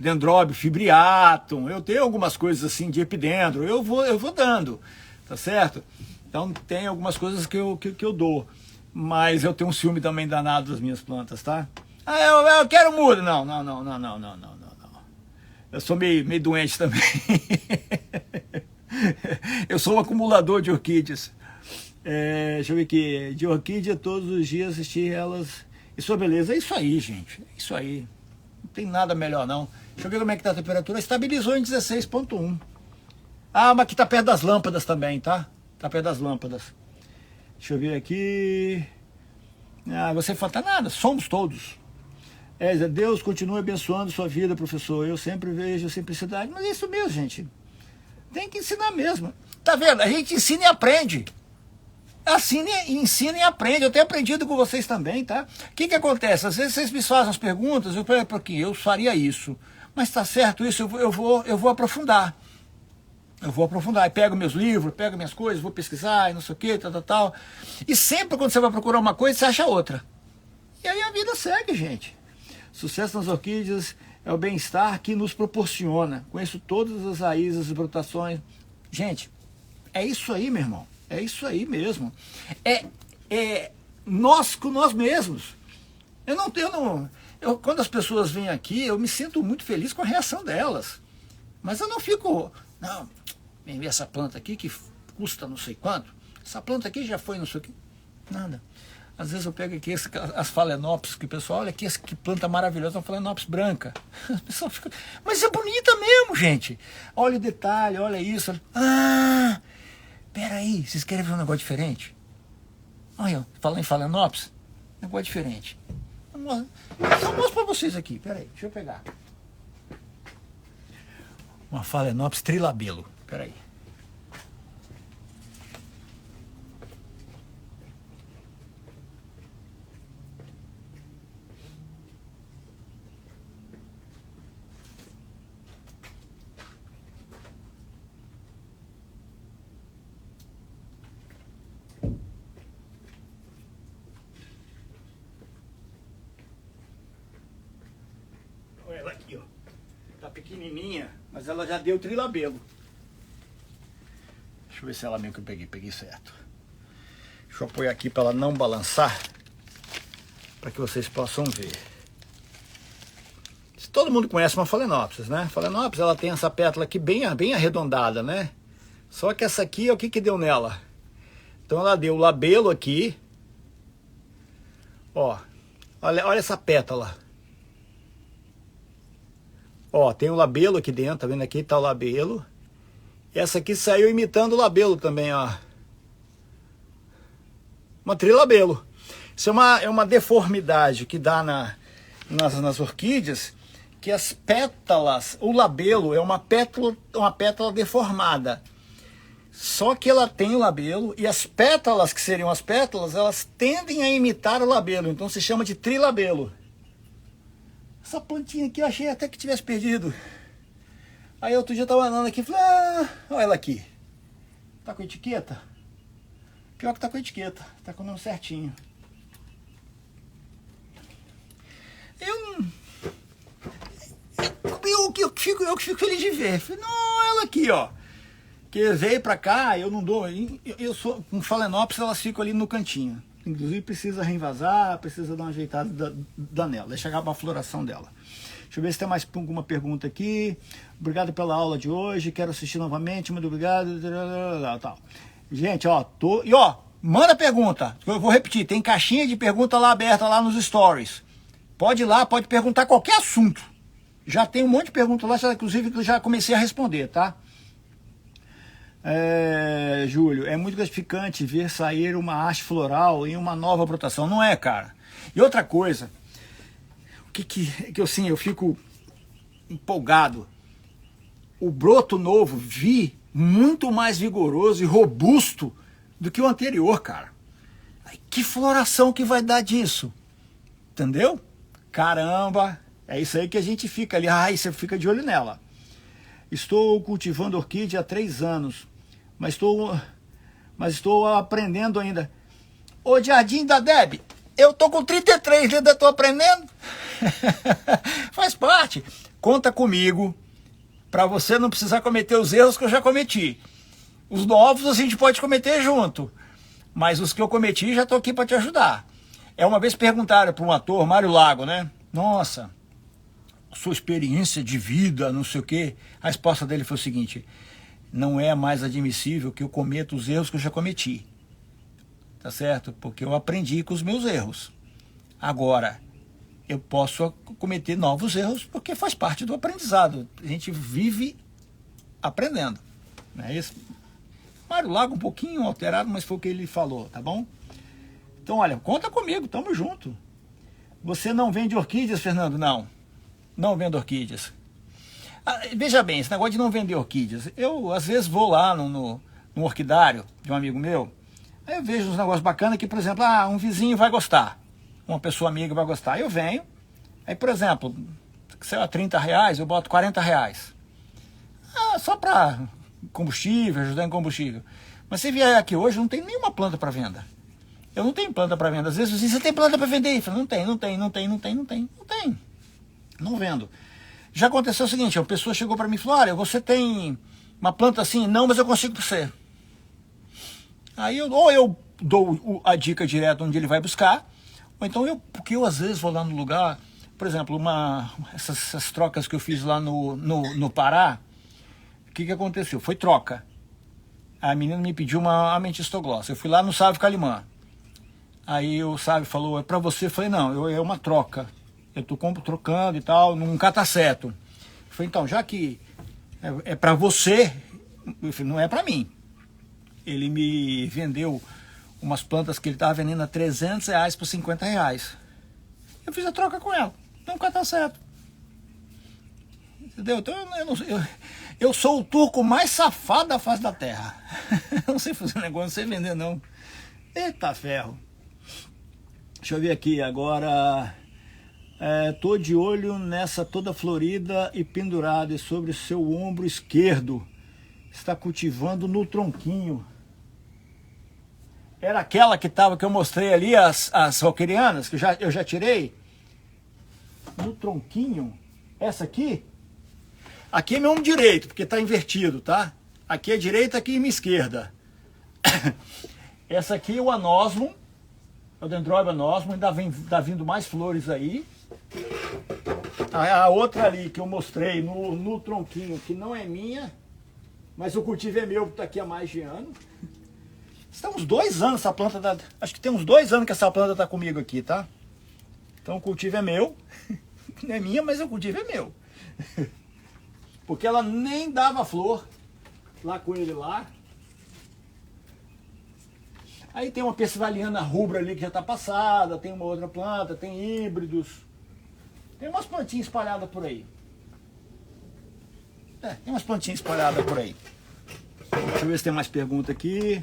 Dendrobium fibriatum. Eu tenho algumas coisas assim de epidendro, eu vou dando, tá certo? Então tem algumas coisas que eu dou. Mas eu tenho um ciúme também danado das minhas plantas, tá? Eu quero mudo. Não. Eu sou meio doente também. Eu sou um acumulador de orquídeas. Deixa eu ver aqui. De orquídea, todos os dias assistir elas. E sua beleza. É isso aí, gente. É isso aí. Não tem nada melhor, não. Deixa eu ver como é que tá a temperatura. Estabilizou em 16,1. Mas aqui tá perto das lâmpadas também, tá? Tá perto das lâmpadas. Deixa eu ver aqui. Você falta nada. Somos todos. Deus continue abençoando sua vida, professor. Eu sempre vejo a simplicidade. Mas é isso mesmo, gente. Tem que ensinar mesmo. Tá vendo? A gente ensina e aprende. Ensina e aprende. Eu tenho aprendido com vocês também, tá? O que acontece? Às vezes vocês me fazem as perguntas, eu faria isso. Mas tá certo isso, eu vou aprofundar. Eu vou aprofundar. Aí pego meus livros, pego minhas coisas, vou pesquisar e não sei o que, tal. E sempre quando você vai procurar uma coisa, você acha outra. E aí a vida segue, gente. Sucesso nas orquídeas é o bem-estar que nos proporciona. Conheço todas as raízes, as brotações. Gente, é isso aí, meu irmão. É isso aí mesmo. Nós com nós mesmos. Quando as pessoas vêm aqui, eu me sinto muito feliz com a reação delas. Mas eu não fico... Não, vem ver essa planta aqui que custa não sei quanto. Essa planta aqui já foi não sei o que. Nada. Às vezes eu pego aqui as Phalaenopsis, que o pessoal, olha aqui, que planta maravilhosa, uma Phalaenopsis branca. As pessoas ficam, mas é bonita mesmo, gente. Olha o detalhe, olha isso. Peraí, vocês querem ver um negócio diferente? Olha, falando em Phalaenopsis, negócio diferente. Só mostro para vocês aqui, peraí, deixa eu pegar. Uma Phalaenopsis trilabelo, peraí. Olha ela aqui, ó. Tá pequenininha, mas ela já deu trilabelo. Deixa eu ver se é ela mesmo que eu peguei certo. Deixa eu apoiar aqui para ela não balançar, para que vocês possam ver. Todo mundo conhece uma Phalaenopsis, né? Phalaenopsis, ela tem essa pétala aqui bem arredondada, né? Só que essa aqui, o que deu nela? Então ela deu labelo aqui, Ó, olha essa pétala. Ó, tem o labelo aqui dentro, tá vendo? Aqui tá o labelo. Essa aqui saiu imitando o labelo também, ó. Uma trilabelo. Isso é uma deformidade que dá nas orquídeas, que as pétalas, o labelo é uma pétala deformada. Só que ela tem o labelo e as pétalas, que seriam as pétalas, elas tendem a imitar o labelo. Então se chama de trilabelo. Essa plantinha aqui eu achei até que tivesse perdido. Aí outro dia eu tava andando aqui e falei, olha ela aqui. Tá com etiqueta? Pior que tá com etiqueta, tá com o nome certinho. Eu fico feliz de ver. Falei, não, ela aqui, ó. Que veio pra cá, eu não dou. Eu sou com Phalaenopsis, elas ficam ali no cantinho. Inclusive precisa reinvasar, precisa dar uma ajeitada nela, deixa acabar a floração dela. Deixa eu ver se tem mais alguma pergunta aqui. Obrigado pela aula de hoje, quero assistir novamente, muito obrigado. Tal. Gente, ó, manda pergunta. Eu vou repetir, tem caixinha de pergunta lá aberta lá nos stories. Pode ir lá, pode perguntar qualquer assunto. Já tem um monte de perguntas lá, inclusive que eu já comecei a responder, tá? Júlio, é muito gratificante ver sair uma haste floral em uma nova brotação. Não é, cara? E outra coisa, que assim, eu fico empolgado. O broto novo muito mais vigoroso e robusto do que o anterior, cara. Que floração que vai dar disso? Entendeu? Caramba, é isso aí que a gente fica ali. Você fica de olho nela. Estou cultivando orquídea há 3 anos, mas estou aprendendo ainda. Ô Jardim da Deb, eu tô com 33, ainda tô aprendendo. Faz parte. Conta comigo, para você não precisar cometer os erros que eu já cometi. Os novos a gente pode cometer junto, mas os que eu cometi já tô aqui para te ajudar. Uma vez perguntaram para um ator, Mário Lago, né? Nossa, sua experiência de vida, não sei o quê. A resposta dele foi o seguinte: não é mais admissível que eu cometa os erros que eu já cometi. Tá certo? Porque eu aprendi com os meus erros. Agora, eu posso cometer novos erros porque faz parte do aprendizado. A gente vive aprendendo. Não é isso? Mário Lago um pouquinho alterado, mas foi o que ele falou, tá bom? Então, olha, conta comigo, tamo junto. Você não vende orquídeas, Fernando? Não vendo orquídeas. Veja bem, esse negócio de não vender orquídeas. Eu, às vezes, vou lá no orquidário de um amigo meu, aí eu vejo uns negócios bacanas que, por exemplo, um vizinho vai gostar, uma pessoa amiga vai gostar. Aí eu venho, aí, por exemplo, sei lá, R$30, eu boto R$40. Só para combustível, ajudar em combustível. Mas se vier aqui hoje, não tem nenhuma planta para venda. Eu não tenho planta para venda. Às vezes você tem planta para vender? Eu falo, não tem. Não vendo. Já aconteceu o seguinte, a pessoa chegou para mim e falou, olha, você tem uma planta assim? Não, mas eu consigo para você. Aí ou eu dou a dica direto onde ele vai buscar, ou então porque eu às vezes vou lá no lugar, por exemplo, essas trocas que eu fiz lá no Pará, o que aconteceu? Foi troca. A menina me pediu uma ametistoglossa. Eu fui lá no Sávio Calimã. Aí o Sávio falou, é para você? Eu falei, não, é uma troca. Eu tô trocando e tal, num cataceto. Eu falei, então, já que é para você, eu falei, não é para mim. Ele me vendeu umas plantas que ele estava vendendo a R$300 por R$50. Eu fiz a troca com ela. Então, cataceto. Entendeu? Então, eu sou o turco mais safado da face da terra. Eu não sei fazer negócio, não sei vender, não. Eita ferro. Deixa eu ver aqui agora. Tô de olho nessa toda florida e pendurada e sobre o seu ombro esquerdo. Está cultivando no tronquinho. Era aquela que eu mostrei ali, as roquerianas, que eu já tirei. No tronquinho. Essa aqui. Aqui é meu ombro direito, porque está invertido, tá? Aqui é direita, aqui é minha esquerda. Essa aqui é o anosmum. É o Dendrobium anosmum. Ainda tá vindo mais flores aí. A outra ali que eu mostrei no tronquinho, que não é minha, mas o cultivo é meu, porque está aqui há mais de ano. Está uns 2 anos essa planta, acho que tem uns 2 anos que essa planta está comigo aqui, tá? Então o cultivo é meu, não é minha, mas o cultivo é meu. Porque ela nem dava flor lá com ele lá. Aí tem uma persivaliana rubra ali que já está passada, tem uma outra planta, tem híbridos. Tem umas plantinhas espalhadas por aí. Tem umas plantinhas espalhadas por aí. Deixa eu ver se tem mais pergunta aqui.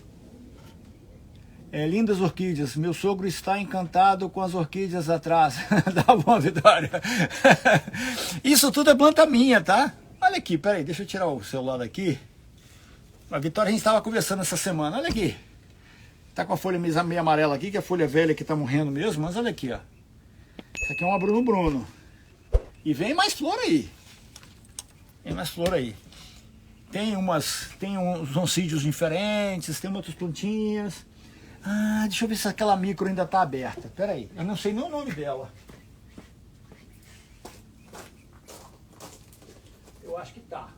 Lindas orquídeas. Meu sogro está encantado com as orquídeas atrás. Tá bom, Vitória. Isso tudo é planta minha, tá? Olha aqui, peraí, deixa eu tirar o celular daqui. A Vitória, a gente estava conversando essa semana. Olha aqui. Tá com a folha meio amarela aqui, que é a folha velha que tá morrendo mesmo. Mas olha aqui, ó. Isso aqui é uma Bruno Bruno. E vem mais flor aí. Tem mais flor aí. Tem uns oncídios diferentes, tem outras plantinhas. Ah, deixa eu ver se aquela micro ainda tá aberta. Pera aí, eu não sei nem o nome dela. Eu acho que tá.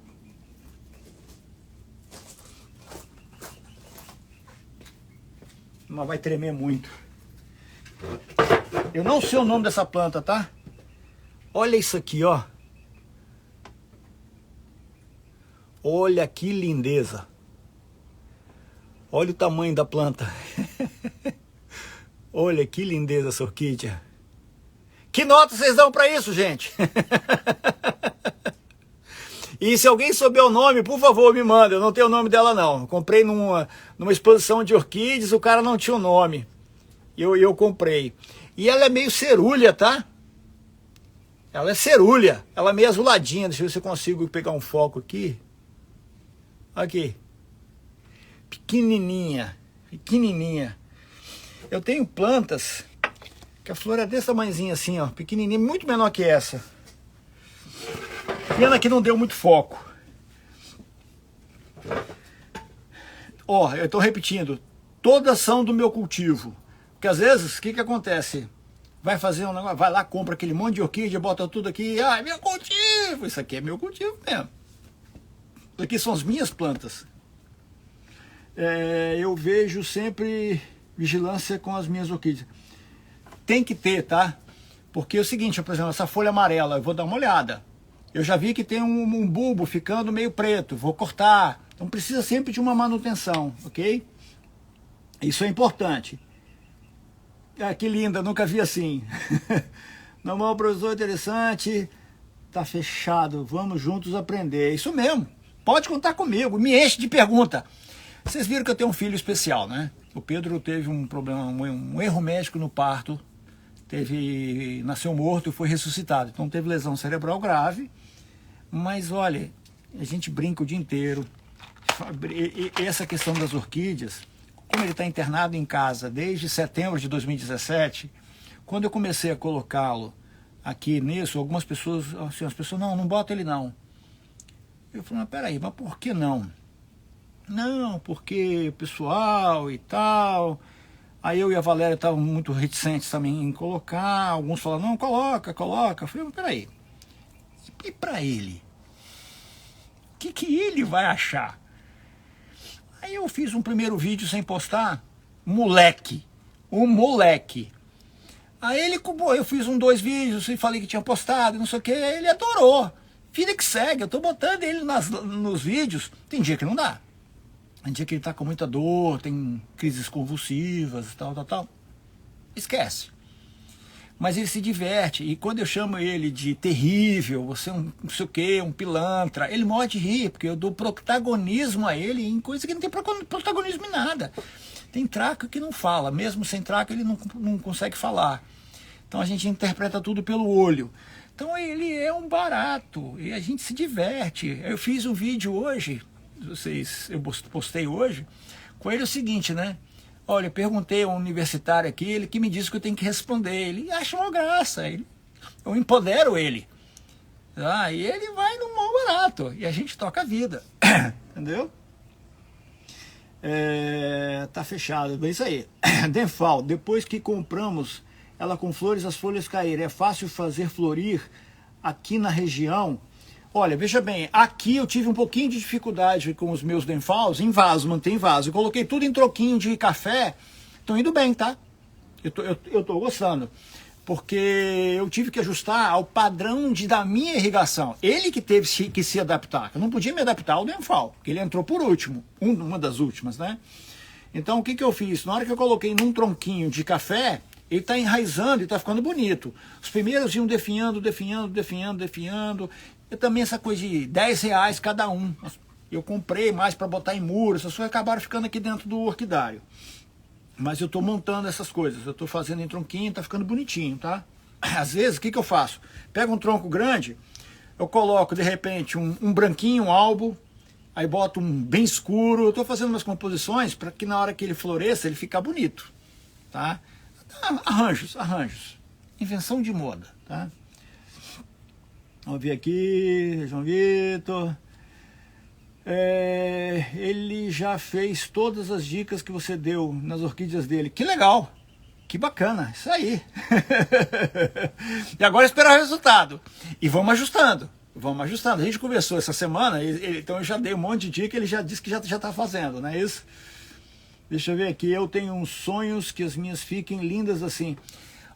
Mas vai tremer muito. Eu não sei o nome dessa planta, tá? Olha isso aqui, ó. Olha que lindeza. Olha o tamanho da planta. Olha que lindeza essa orquídea. Que nota vocês dão para isso, gente? E se alguém souber o nome, por favor, me manda. Eu não tenho o nome dela, não. Eu comprei numa exposição de orquídeas, o cara não tinha o nome. Eu comprei. E ela é meio cerulha, tá? Ela é cerulha. Ela é meio azuladinha. Deixa eu ver se eu consigo pegar um foco aqui. Aqui. Pequenininha. Pequenininha. Eu tenho plantas que a flor é desse tamanhozinho assim, ó. Pequenininha, muito menor que essa. Pena que não deu muito foco. Ó, eu tô repetindo. Todas são do meu cultivo. Porque às vezes, o que acontece? Vai fazer um negócio, vai lá, compra aquele monte de orquídea, bota tudo aqui. Ah, é meu cultivo. Isso aqui é meu cultivo mesmo. Isso aqui são as minhas plantas. Eu vejo sempre vigilância com as minhas orquídeas. Tem que ter, tá? Porque é o seguinte, por exemplo, essa folha amarela, eu vou dar uma olhada. Eu já vi que tem um bulbo ficando meio preto, vou cortar. Então precisa sempre de uma manutenção, ok? Isso é importante. Ah, que linda, nunca vi assim. Não, professor, interessante. Tá fechado, vamos juntos aprender. Isso mesmo, pode contar comigo, me enche de pergunta. Vocês viram que eu tenho um filho especial, né? O Pedro teve um problema, um erro médico no parto. Nasceu morto e foi ressuscitado. Então teve lesão cerebral grave. Mas olha, a gente brinca o dia inteiro. E essa questão das orquídeas, como ele está internado em casa desde setembro de 2017, quando eu comecei a colocá-lo aqui nisso, algumas pessoas, assim, as pessoas, não bota ele não. Eu falei, mas peraí, mas por que não? Não, porque pessoal e tal. Aí eu e a Valéria estavam muito reticentes também em colocar. Alguns falaram, não, coloca. Eu falei, mas peraí. E pra ele? O que ele vai achar? Aí eu fiz um primeiro vídeo sem postar. Um moleque. Aí ele, eu fiz 2 vídeos e falei que tinha postado, não sei o que. Ele adorou. Vida que segue, eu tô botando ele nos vídeos. Tem dia que não dá. Tem dia que ele tá com muita dor, tem crises convulsivas, tal. Esquece. Mas ele se diverte. E quando eu chamo ele de terrível, você é um não sei o que, um pilantra, ele morre de rir, porque eu dou protagonismo a ele em coisa que não tem protagonismo em nada. Tem traca que não fala, mesmo sem traca ele não consegue falar. Então a gente interpreta tudo pelo olho. Então ele é um barato e a gente se diverte. Eu fiz um vídeo hoje, eu postei hoje, com ele o seguinte, né? Olha, eu perguntei a um universitário aqui, ele que me disse que eu tenho que responder. Ele acha uma graça, eu empodero ele. E ele vai no mau barato, e a gente toca a vida, entendeu? Tá fechado, é isso aí. Denfal, depois que compramos ela com flores, as folhas caíram. É fácil fazer florir aqui na região? Olha, veja bem, aqui eu tive um pouquinho de dificuldade com os meus Denfals em vaso, mantém vaso. Eu coloquei tudo em troquinho de café, estão indo bem, tá? Eu tô gostando. porque eu tive que ajustar ao padrão da minha irrigação. Ele que teve que se adaptar. Eu não podia me adaptar ao Denfal, porque ele entrou por último, uma das últimas, né? Então o que eu fiz? Na hora que eu coloquei num tronquinho de café, ele está enraizando e está ficando bonito. Os primeiros iam definhando. E também essa coisa de R$10 cada um. Eu comprei mais para botar em muro, essas coisas acabaram ficando aqui dentro do orquidário. Mas eu estou montando essas coisas, eu estou fazendo em tronquinho, está ficando bonitinho, tá? Às vezes, o que eu faço? Pego um tronco grande, eu coloco de repente um branquinho, um albo, aí boto um bem escuro, eu estou fazendo umas composições para que na hora que ele floresça, ele ficar bonito, tá? Arranjos. Invenção de moda, tá? Vamos ver aqui, João Vitor. Ele já fez todas as dicas que você deu nas orquídeas dele. Que legal, que bacana, isso aí. E agora esperar o resultado. E vamos ajustando. A gente conversou essa semana, então eu já dei um monte de dica, ele já disse que já está fazendo, não é isso? Deixa eu ver aqui, eu tenho uns sonhos que as minhas fiquem lindas assim.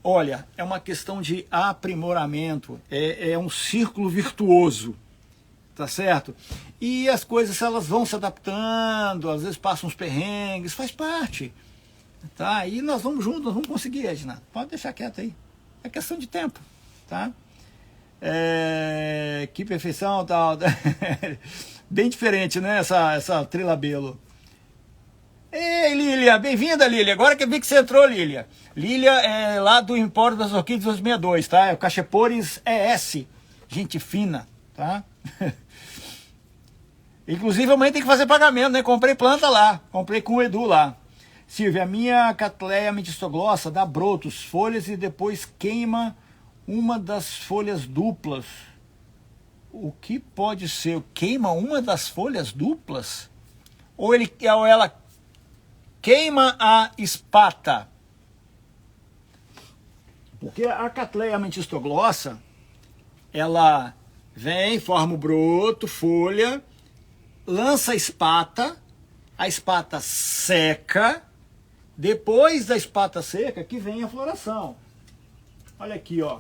Olha, é uma questão de aprimoramento, é um círculo virtuoso. Tá certo? E as coisas, elas vão se adaptando, às vezes passam uns perrengues, faz parte. Tá? E nós vamos juntos, nós vamos conseguir, Edna. Pode deixar quieto aí. É questão de tempo. Tá? Que perfeição, tal. Bem diferente, né? Essa trilabelo. Ei, Lília, bem-vinda, Lília. Agora que eu vi que você entrou, Lília. Lília é lá do Empório das Orquídeas 262, tá? É o Cachepores ES. Gente fina, tá? Inclusive amanhã tem que fazer pagamento, né? Comprei planta lá, comprei com o Edu lá. Silvia, a minha Cattleya metistoglossa dá brotos, folhas e depois queima uma das folhas duplas. O que pode ser? Queima uma das folhas duplas? Ou ela queima a espata? Porque a Cattleya metistoglossa, ela vem, forma o broto, folha, lança a espata seca, depois da espata seca que vem a floração. Olha aqui, ó.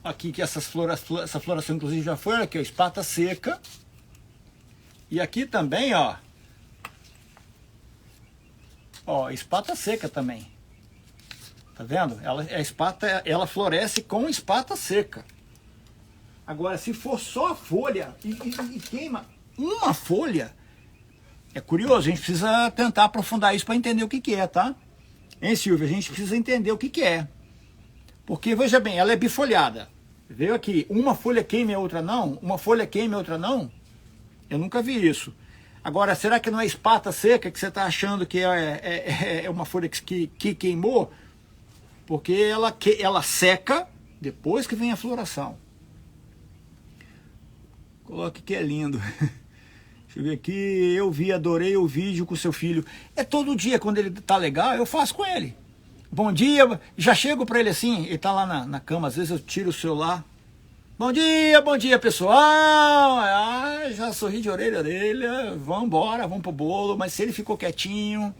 Aqui que essa floração inclusive já foi, olha aqui, ó, espata seca. E aqui também, ó, espata seca também. Tá vendo? Ela floresce com espata seca. Agora, se for só a folha e queima uma folha, é curioso, a gente precisa tentar aprofundar isso para entender o que é, tá? Hein, Silvia? A gente precisa entender o que é. Porque, veja bem, ela é bifolhada. Veio aqui, uma folha queima e a outra não? Uma folha queima e a outra não? Eu nunca vi isso. Agora, será que não é espata seca que você está achando que é uma folha que queimou? Porque ela seca depois que vem a floração. Coloque que é lindo. Deixa eu ver aqui. Adorei o vídeo com seu filho. É todo dia, quando ele tá legal, eu faço com ele. Bom dia, já chego para ele assim, ele tá lá na cama, às vezes eu tiro o celular. Bom dia pessoal. Já sorri de orelha a orelha. Vamos embora, vamos pro bolo. Mas se ele ficou quietinho,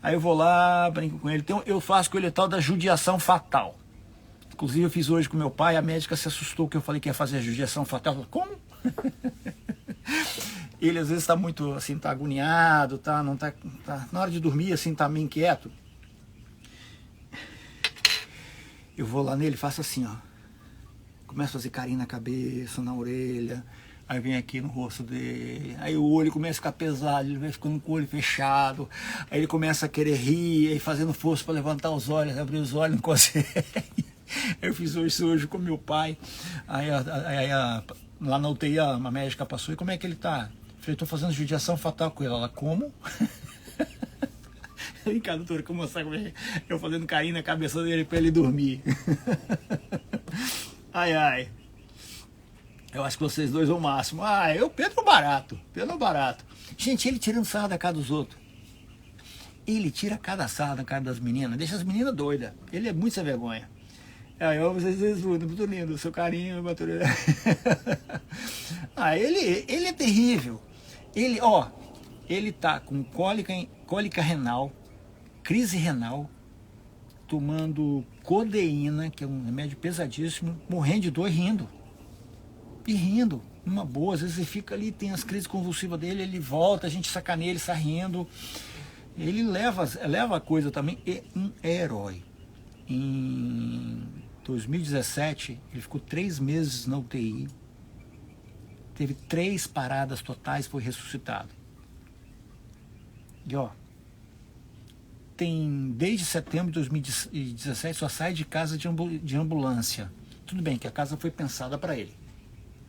aí eu vou lá, brinco com ele. Então eu faço com ele tal da judiação fatal. Inclusive eu fiz hoje com meu pai, a médica se assustou que eu falei que ia fazer a judiação fatal. Falei, como? Ele às vezes está muito assim, tá agoniado, não tá na hora de dormir assim, tá meio inquieto. Eu vou lá nele, faço assim, ó. Começo a fazer carinho na cabeça, na orelha, aí vem aqui no rosto dele, aí o olho começa a ficar pesado, ele vai ficando com o olho fechado, aí ele começa a querer rir, aí fazendo força para levantar os olhos, abrir os olhos, não consegue. Eu fiz isso hoje com meu pai, aí lá na UTI a médica passou, e como é que ele tá? Eu falei, tô fazendo judiação fatal com ele. Ela, como? Vem cá, doutora, como eu fazendo carinho na cabeça dele para ele dormir. Ai. Eu acho que vocês dois são o máximo. Pedro barato. Gente, ele tirando sarro da cara dos outros. Ele tira cada sarro da cara das meninas, deixa as meninas doidas. Ele é muito sem vergonha. Vocês muito lindo, seu carinho, ele é terrível. Ele tá com cólica renal, crise renal, tomando codeína, que é um remédio pesadíssimo, morrendo de dor e rindo. E rindo, numa boa. Às vezes ele fica ali, tem as crises convulsivas dele, ele volta, a gente sacaneia, ele sai rindo. Ele leva a coisa também, é um herói. Em 2017, ele ficou 3 meses na UTI, teve 3 paradas totais, foi ressuscitado. E ó, desde setembro de 2017 só sai de casa de ambulância. Tudo bem que a casa foi pensada para ele.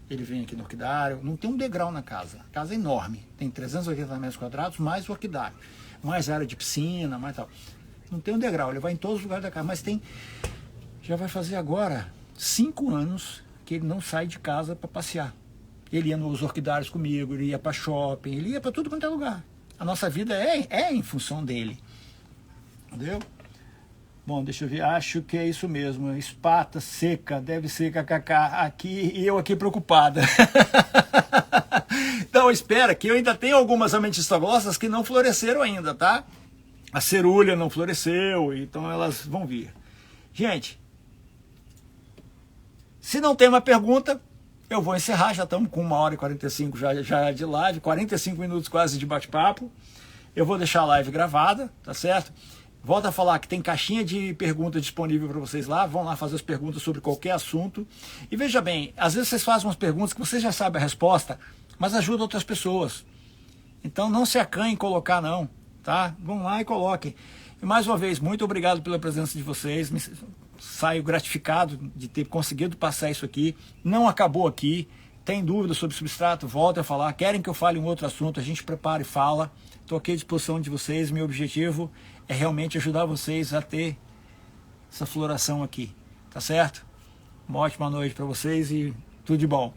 Ele vem aqui no orquidário, não tem um degrau na casa. A casa é enorme, tem 380 metros quadrados, mais o orquidário, mais área de piscina, mais tal. Não tem um degrau, ele vai em todos os lugares da casa, mas já vai fazer agora 5 anos que ele não sai de casa para passear. Ele ia nos orquidários comigo, ele ia para shopping, ele ia para tudo quanto é lugar. A nossa vida é em função dele. Entendeu? Bom, deixa eu ver, acho que é isso mesmo. Espata seca, deve ser kkk aqui e eu aqui preocupada. Então espera que eu ainda tenho algumas ametistas glossas que não floresceram ainda, tá? A cerulha não floresceu, então elas vão vir. Gente, se não tem uma pergunta, eu vou encerrar. Já estamos com 1h45 já de live, 45 minutos quase de bate-papo. Eu vou deixar a live gravada, tá certo? Volto a falar que tem caixinha de perguntas disponível para vocês lá. Vão lá fazer as perguntas sobre qualquer assunto. E veja bem, às vezes vocês fazem umas perguntas que vocês já sabem a resposta, mas ajuda outras pessoas. Então não se acanhem em colocar não, tá? Vão lá e coloquem. E mais uma vez, muito obrigado pela presença de vocês. Saio gratificado de ter conseguido passar isso aqui. Não acabou aqui. Tem dúvida sobre substrato? Volta a falar. Querem que eu fale um outro assunto? A gente prepara e fala. Estou aqui à disposição de vocês. Meu objetivo é realmente ajudar vocês a ter essa floração aqui. Tá certo? Uma ótima noite para vocês e tudo de bom.